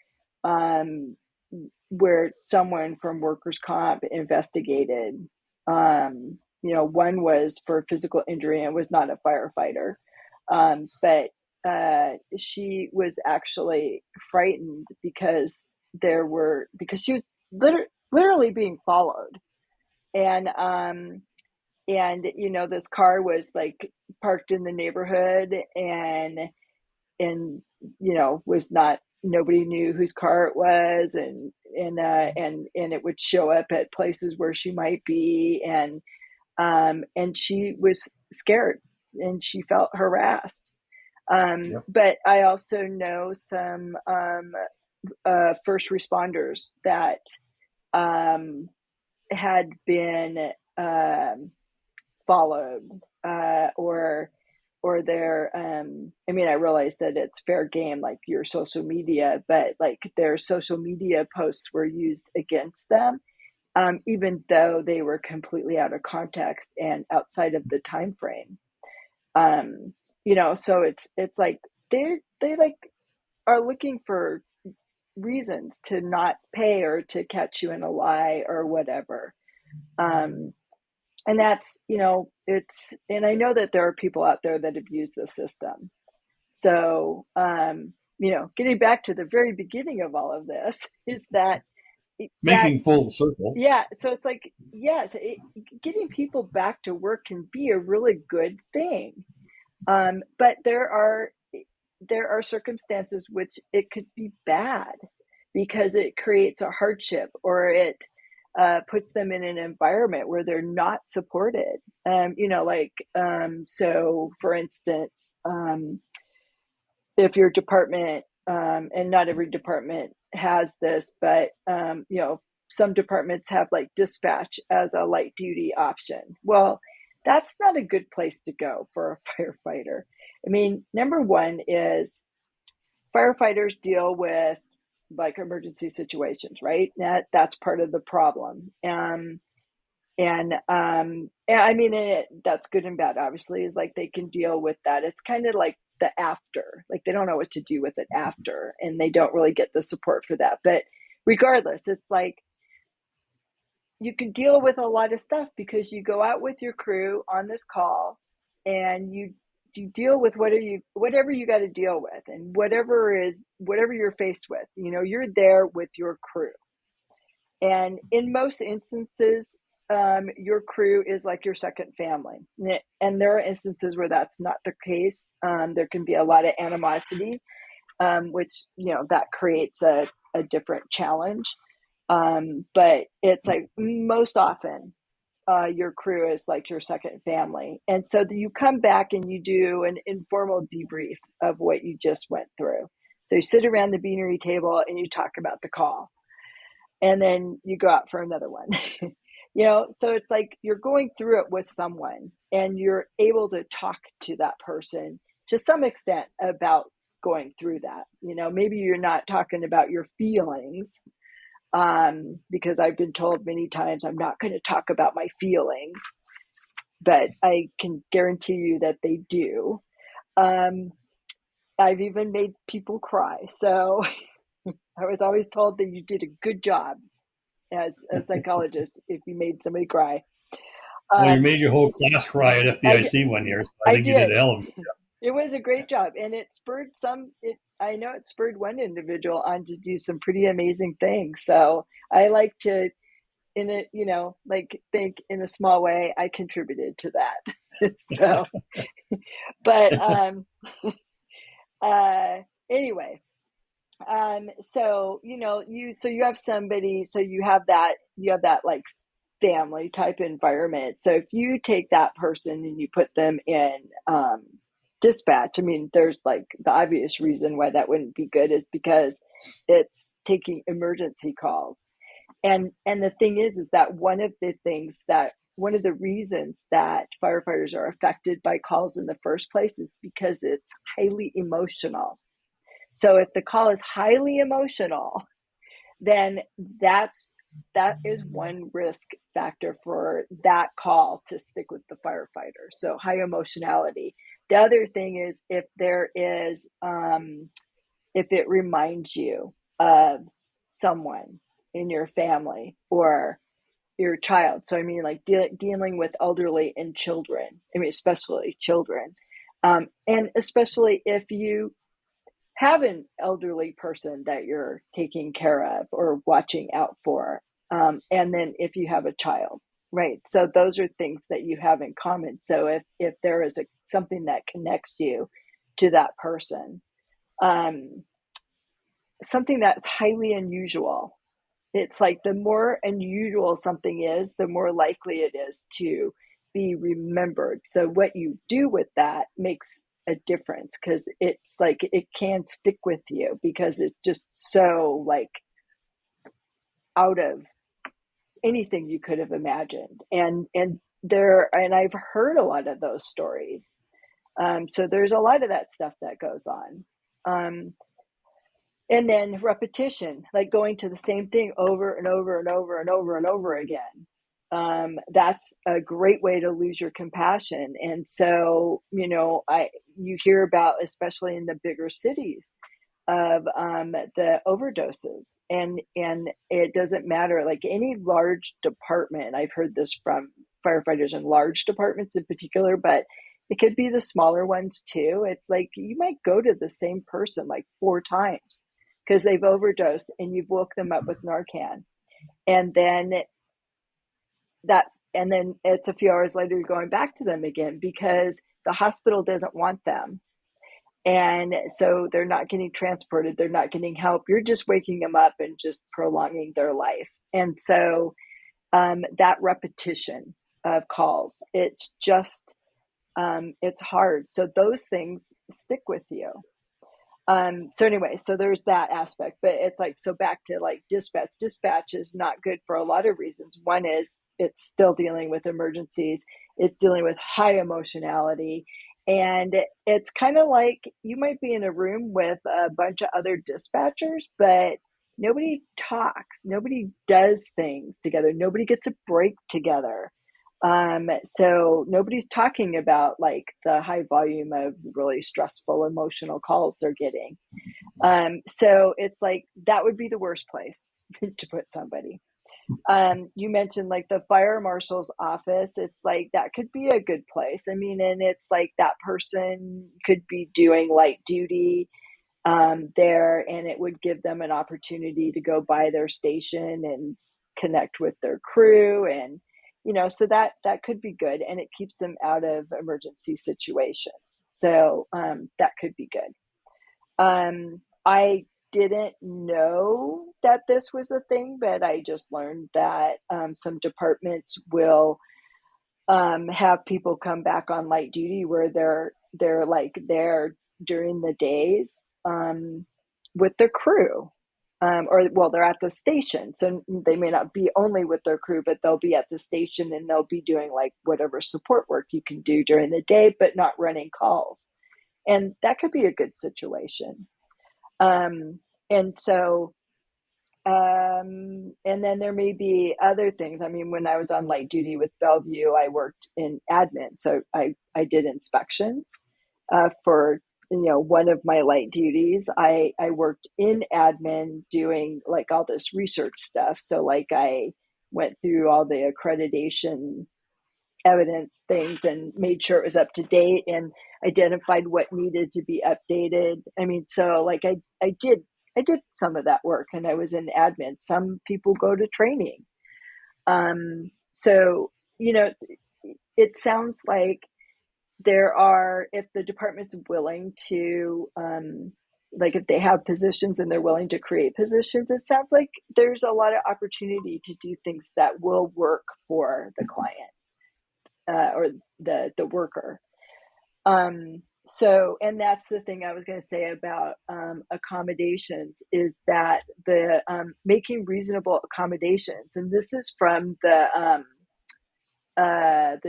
S2: someone from workers' comp investigated. One was for physical injury and was not a firefighter, but she was actually frightened because she was literally being followed, and this car was like parked in the neighborhood, and was not, nobody knew whose car it was, and it would show up at places where she might be, and she was scared and she felt harassed. But I also know some first responders that had been followed, or their I realize that it's fair game, like your social media, but like their social media posts were used against them, even though they were completely out of context and outside of the time frame. So it's like they like are looking for reasons to not pay or to catch you in a lie or whatever. And that's, and I know that there are people out there that abuse the system. So, getting back to the very beginning of all of this is that
S3: making full circle.
S2: Yeah. So it's like, yes, getting people back to work can be a really good thing. But there are circumstances which it could be bad because it creates a hardship, or it puts them in an environment where they're not supported. So for instance, if your department, and not every department has this, but some departments have like dispatch as a light duty option. Well, that's not a good place to go for a firefighter. I mean, number one is firefighters deal with like emergency situations, right? That's part of the problem. That's good and bad, obviously, is like they can deal with that. It's kind of like the after, like they don't know what to do with it after, and they don't really get the support for that. But regardless, it's like you can deal with a lot of stuff because you go out with your crew on this call and you deal with whatever you got to deal with, and whatever you're faced with, you're there with your crew. And in most instances, your crew is like your second family. And there are instances where that's not the case. There can be a lot of animosity, which, that creates a different challenge. But it's like most often, your crew is like your second family. And so you come back and you do an informal debrief of what you just went through. So you sit around the beanery table and you talk about the call. And then you go out for another one. So it's like you're going through it with someone and you're able to talk to that person to some extent about going through that. Maybe you're not talking about your feelings, because I've been told many times I'm not going to talk about my feelings, but I can guarantee you that they do. I've even made people cry. So I was always told that you did a good job as a psychologist if you made somebody cry.
S3: Well, you made your whole class cry at FDIC one year, so I think you did a hell of a job.
S2: It was a great job, and it spurred I know it spurred one individual on to do some pretty amazing things. So I like to, think in a small way I contributed to that. So, but anyway. So you have somebody, so you have that like family type environment. So if you take that person and you put them in dispatch, there's like the obvious reason why that wouldn't be good is because it's taking emergency calls. And the thing is that one of the reasons that firefighters are affected by calls in the first place is because it's highly emotional. So if the call is highly emotional, then that is one risk factor for that call to stick with the firefighter. So high emotionality. The other thing is if it reminds you of someone in your family or your child. So I mean, like dealing with elderly and children. I mean, especially children, and especially if you have an elderly person that you're taking care of or watching out for, and then if you have a child, right? So those are things that you have in common. So if there is something that connects you to that person, something that's highly unusual. It's like the more unusual something is, the more likely it is to be remembered. So what you do with that makes a difference because it's like it can stick with you because it's just so like out of anything you could have imagined. And I've heard a lot of those stories. So there's a lot of that stuff that goes on. And then repetition, like going to the same thing over and over and over and over and over again. That's a great way to lose your compassion. And so, you hear about, especially in the bigger cities, of the overdoses, and it doesn't matter, like any large department. I've heard this from firefighters in large departments in particular, but it could be the smaller ones too. It's like you might go to the same person like 4 times because they've overdosed and you've woke them up with Narcan. And then it's a few hours later, you're going back to them again because the hospital doesn't want them. And so they're not getting transported. They're not getting help. You're just waking them up and just prolonging their life. And so that repetition of calls, it's just, it's hard. So those things stick with you. So anyway, so there's that aspect, but it's like, so back to like dispatch is not good for a lot of reasons. One is it's still dealing with emergencies. It's dealing with high emotionality. And it's kind of like you might be in a room with a bunch of other dispatchers, but nobody talks, nobody does things together. Nobody gets a break together. So nobody's talking about like the high volume of really stressful emotional calls they're getting. So it's like, that would be the worst place to put somebody. You mentioned like the fire marshal's office. It's like, that could be a good place. I mean, and it's like that person could be doing light duty there, and it would give them an opportunity to go by their station and connect with their crew. And so that could be good, and it keeps them out of emergency situations. So that could be good. I didn't know that this was a thing, but I just learned that some departments will have people come back on light duty where they're like there during the days with their crew. They're at the station, so they may not be only with their crew, but they'll be at the station and they'll be doing like whatever support work you can do during the day, but not running calls. And that could be a good situation. And so, and then there may be other things. I mean, when I was on light duty with Bellevue, I worked in admin. So I did inspections for one of my light duties. I worked in admin doing like all this research stuff. So like I went through all the accreditation evidence things and made sure it was up to date and identified what needed to be updated. I mean, so like I did some of that work, and I was in admin. Some people go to training. So, it sounds like if the department's willing to, like if they have positions and they're willing to create positions, it sounds like there's a lot of opportunity to do things that will work for the client or the worker. So, and that's the thing I was going to say about accommodations is that the making reasonable accommodations, and this is from the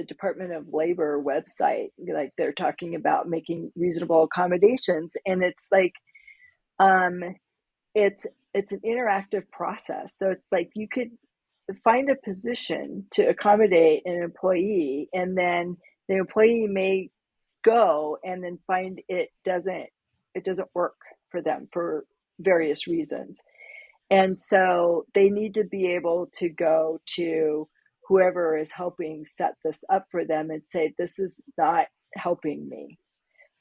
S2: Department of Labor website. Like they're talking about making reasonable accommodations, and it's like um, it's an interactive process. So it's like you could find a position to accommodate an employee, and then the employee may go and then find it doesn't work for them for various reasons. And so they need to be able to go to whoever is helping set this up for them and say, this is not helping me.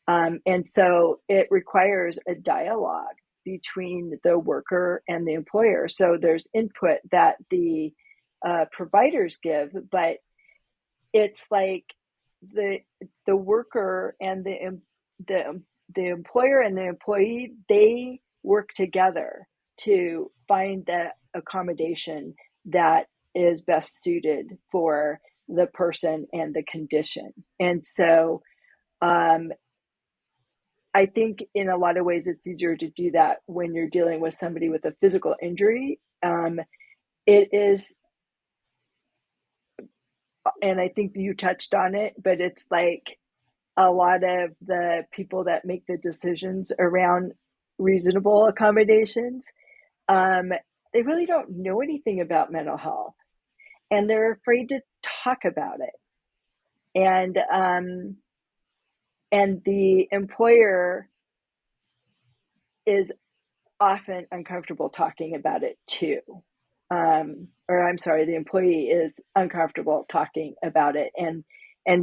S2: And so it requires a dialogue between the worker and the employer. So there's input that the providers give, but it's like the the worker and the employer and the employee, they work together to find the accommodation that is best suited for the person and the condition. And so I think in a lot of ways it's easier to do that when you're dealing with somebody with a physical injury. It is, and I think you touched on it, but it's like a lot of the people that make the decisions around reasonable accommodations, um, they really don't know anything about mental health, and they're afraid to talk about it. And the employer is often uncomfortable talking about it too. Or I'm sorry, the employee is uncomfortable talking about it and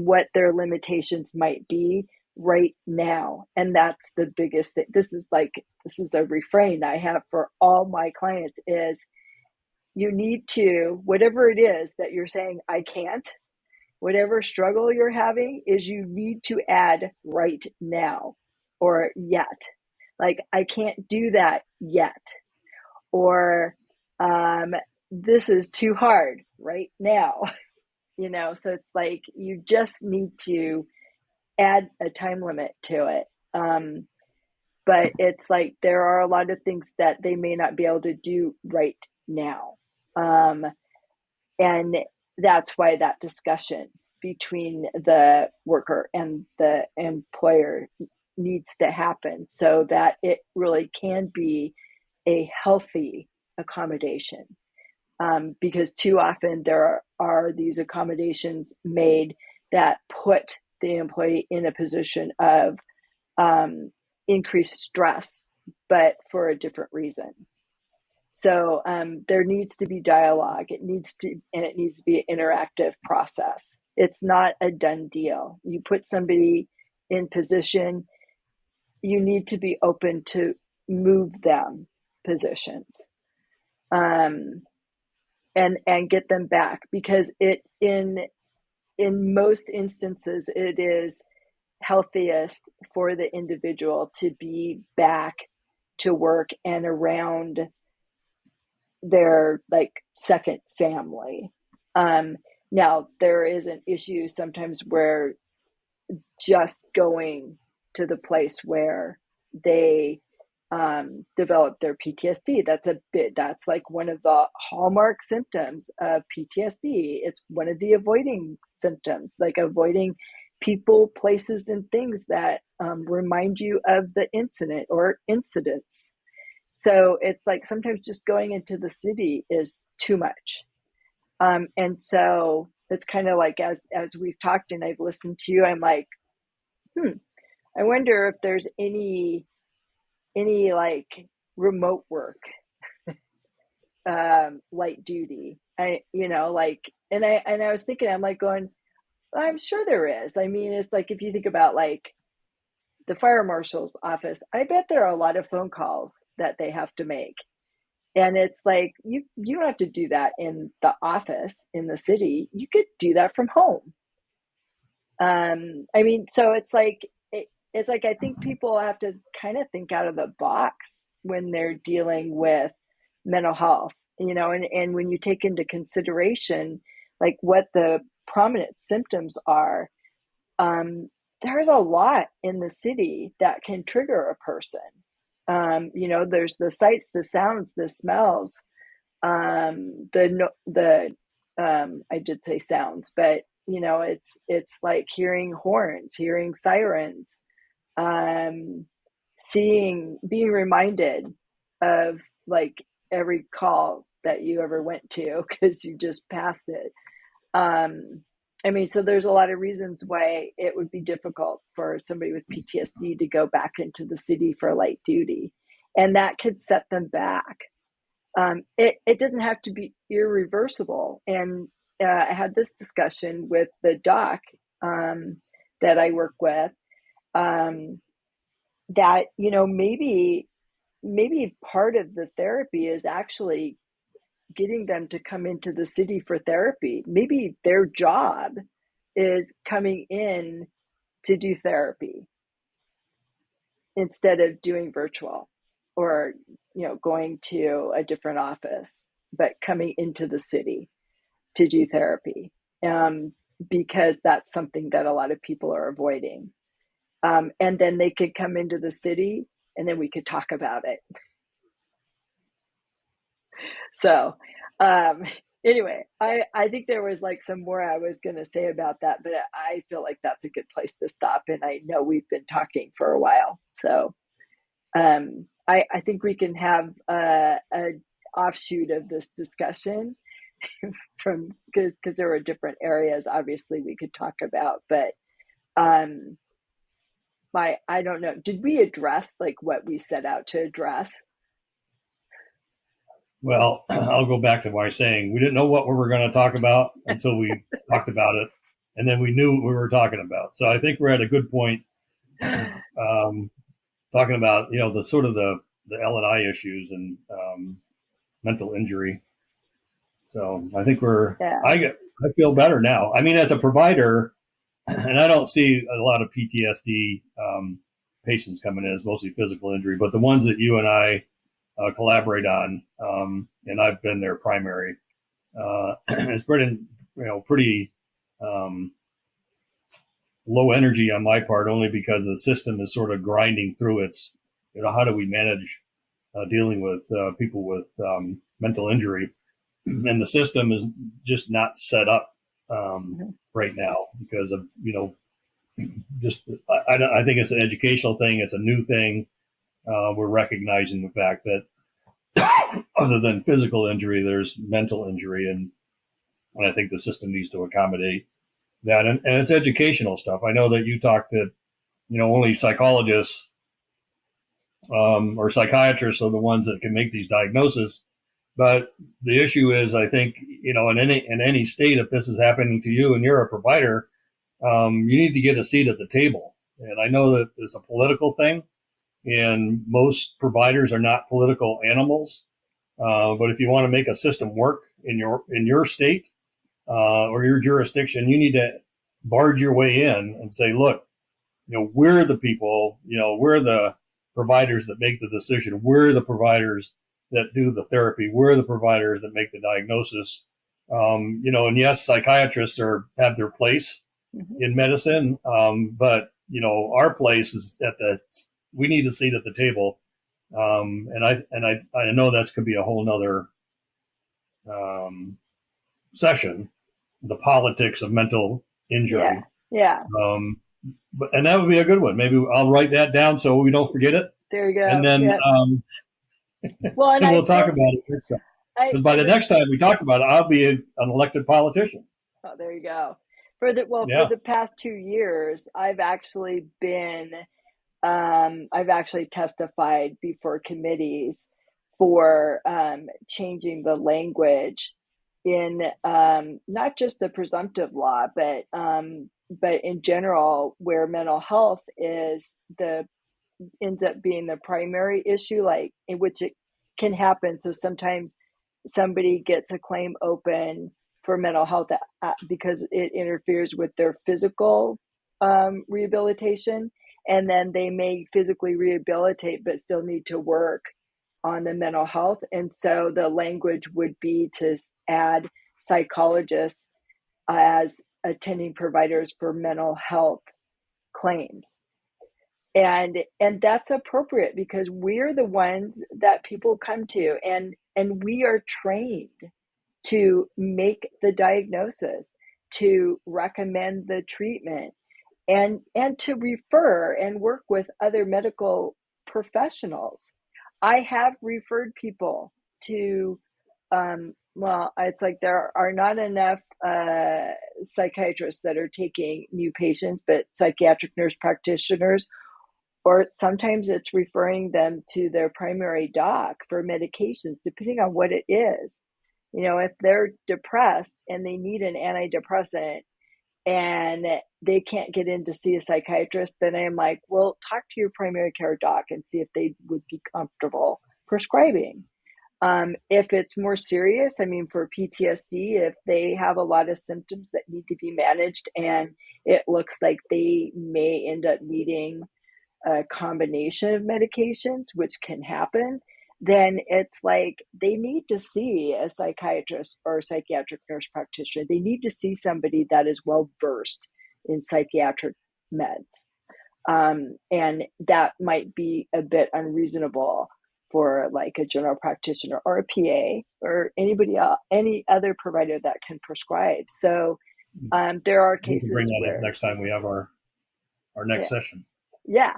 S2: what their limitations might be right now. And that's the biggest thing. This is a refrain I have for all my clients is you need to, whatever it is that you're saying, I can't, whatever struggle you're having is you need to add right now or yet. Like, I can't do that yet. Or this is too hard right now. So it's like you just need to add a time limit to it. But it's like there are a lot of things that they may not be able to do right now. And that's why that discussion between the worker and the employer needs to happen so that it really can be a healthy accommodation. Because too often there are these accommodations made that put the employee in a position of increased stress, but for a different reason. So there needs to be dialogue. It needs to be an interactive process. It's not a done deal. You put somebody in position, you need to be open to move them positions, and get them back, because it in most instances it is healthiest for the individual to be back to work and around their like second family. Now there is an issue sometimes where just going to the place where they develop their PTSD, that's like one of the hallmark symptoms of PTSD. It's one of the avoiding symptoms, like avoiding people, places, and things that remind you of the incident or incidents. So it's like sometimes just going into the city is too much. And so it's kind of like as we've talked and I've listened to you, I'm like, I wonder if there's any like remote work, light duty. I was thinking, I'm like going, well, I'm sure there is. I mean, it's like if you think about like the fire marshal's office, I bet there are a lot of phone calls that they have to make. And it's like, you don't have to do that in the office in the city. You could do that from home. I mean, so it's like, I think people have to kind of think out of the box when they're dealing with mental health, and when you take into consideration, like what the prominent symptoms are, there's a lot in the city that can trigger a person. There's the sights, the sounds, the smells, I did say sounds, but it's like hearing horns, hearing sirens, being reminded of like every call that you ever went to because you just passed it. So there's a lot of reasons why it would be difficult for somebody with PTSD to go back into the city for light duty, and that could set them back. It doesn't have to be irreversible. And I had this discussion with the doc that I work with, that maybe part of the therapy is actually getting them to come into the city for therapy. Maybe their job is coming in to do therapy instead of doing virtual, or going to a different office, but coming into the city to do therapy, because that's something that a lot of people are avoiding. And then they could come into the city and then we could talk about it. So anyway, I think there was like some more I was going to say about that, but I feel like that's a good place to stop. And I know we've been talking for a while. So I think we can have a offshoot of this discussion because there were different areas obviously we could talk about, but I don't know. Did we address like what we set out to address?
S3: Well, I'll go back to what I was saying. We didn't know what we were going to talk about until we talked about it, and then we knew what we were talking about. So I think we're at a good point talking about the sort of the L&I issues and mental injury. So I think I feel better now. I mean, as a provider, and I don't see a lot of PTSD patients coming in. It's mostly physical injury, but the ones that you and I collaborate on, and I've been their primary, it's pretty low energy on my part, only because the system is sort of grinding through its, how do we manage dealing with people with mental injury? And the system is just not set up right now because of, I think it's an educational thing. It's a new thing. We're recognizing the fact that other than physical injury, there's mental injury. And I think the system needs to accommodate that. And it's educational stuff. I know that you talk to, only psychologists or psychiatrists are the ones that can make these diagnoses. But the issue is, I think, in any state, if this is happening to you and you're a provider, you need to get a seat at the table. And I know that it's a political thing, and most providers are not political animals. But if you want to make a system work in your state or your jurisdiction, you need to barge your way in and say, look, we're the people, we're the providers that make the decision. We're the providers that do the therapy. We're the providers that make the diagnosis. And yes, psychiatrists have their place in medicine. But, our place is we need a seat at the table. And I know that's could be a whole nother session, the politics of mental injury.
S2: Yeah.
S3: And that would be a good one. Maybe I'll write that down so we don't forget it.
S2: There you go.
S3: And then,
S2: well, and
S3: we'll talk about it next time. Because by the next time we talk about it, I'll be an elected politician.
S2: Oh, there you go. For the past 2 years, I've actually testified before committees for changing the language in not just the presumptive law, but in general, where mental health ends up being the primary issue, like in which it can happen. So sometimes somebody gets a claim open for mental health because it interferes with their physical rehabilitation. And then they may physically rehabilitate, but still need to work on the mental health. And so the language would be to add psychologists as attending providers for mental health claims. And that's appropriate because we're the ones that people come to, and we are trained to make the diagnosis, to recommend the treatment, and to refer and work with other medical professionals. I have referred people to well, it's like there are not enough psychiatrists that are taking new patients, but psychiatric nurse practitioners, or sometimes it's referring them to their primary doc for medications, depending on what it is. You know, if they're depressed and they need an antidepressant and they can't get in to see a psychiatrist, then I'm like, well, talk to your primary care doc and see if they would be comfortable prescribing. If it's more serious, I mean, for PTSD, if they have a lot of symptoms that need to be managed and it looks like they may end up needing a combination of medications, which can happen, then it's like they need to see a psychiatrist or a psychiatric nurse practitioner. They need to see somebody that is well versed in psychiatric meds. And that might be a bit unreasonable for like a general practitioner or a PA or anybody else, any other provider that can prescribe. So there are cases
S3: we can bring that
S2: where
S3: up next time we have our next session.
S2: Yeah.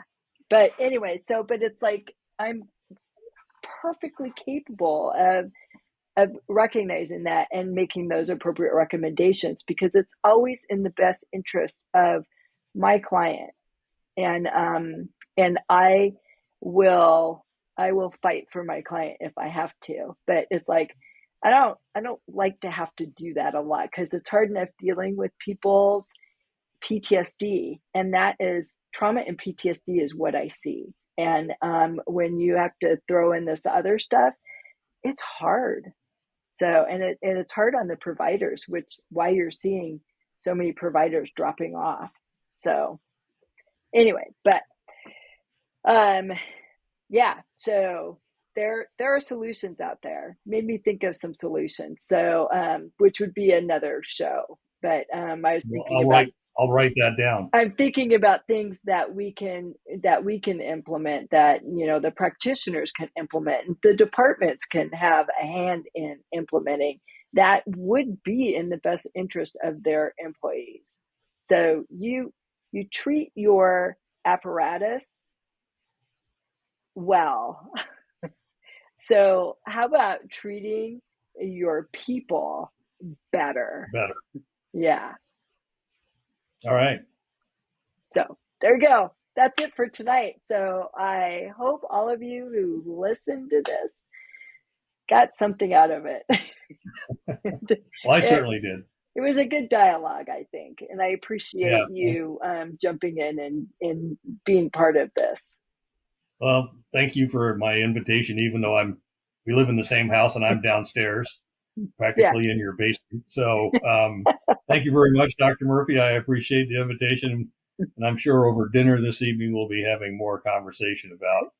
S2: But anyway, but it's like I'm perfectly capable of recognizing that and making those appropriate recommendations, because it's always in the best interest of my client. And I will fight for my client if I have to. But it's like I don't like to have to do that a lot, because it's hard enough dealing with people's PTSD, and that is trauma, and PTSD is what I see. And when you have to throw in this other stuff, it's hard. So, and it's hard on the providers, which why you're seeing so many providers dropping off. So anyway, but yeah, so there are solutions out there. Made me think of some solutions. So which would be another show. But I was thinking
S3: I'll write that down.
S2: I'm thinking about things that we can implement, that, you know, the practitioners can implement, and the departments can have a hand in implementing, that would be in the best interest of their employees. So you treat your apparatus well. So how about treating your people better? Yeah.
S3: All right.
S2: So there you go. That's it for tonight. So I hope all of you who listened to this got something out of it.
S3: Well, I certainly did.
S2: It was a good dialogue, I think. And I appreciate you jumping in and being part of this.
S3: Well, thank you for my invitation, even though we live in the same house and I'm downstairs, practically in your basement. So thank you very much, Dr. Murphy. I appreciate the invitation. And I'm sure over dinner this evening, we'll be having more conversation about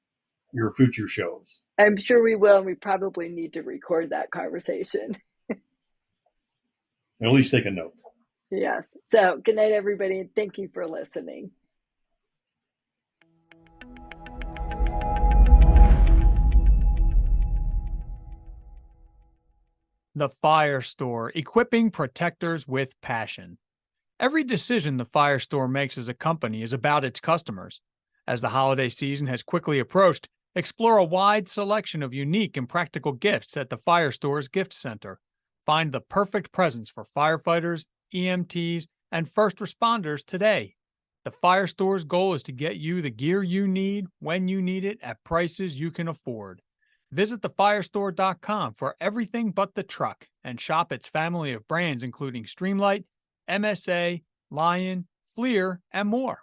S3: your future shows.
S2: I'm sure we will. And we probably need to record that conversation.
S3: At least take a note.
S2: Yes. So good night, everybody. And thank you for listening.
S1: The Fire Store, equipping protectors with passion. Every decision the Fire Store makes as a company is about its customers. As the holiday season has quickly approached, explore a wide selection of unique and practical gifts at the Fire Store's Gift Center. Find the perfect presents for firefighters, EMTs, and first responders today. The Fire Store's goal is to get you the gear you need when you need it at prices you can afford. Visit thefirestore.com for everything but the truck and shop its family of brands including Streamlight, MSA, Lion, FLIR, and more.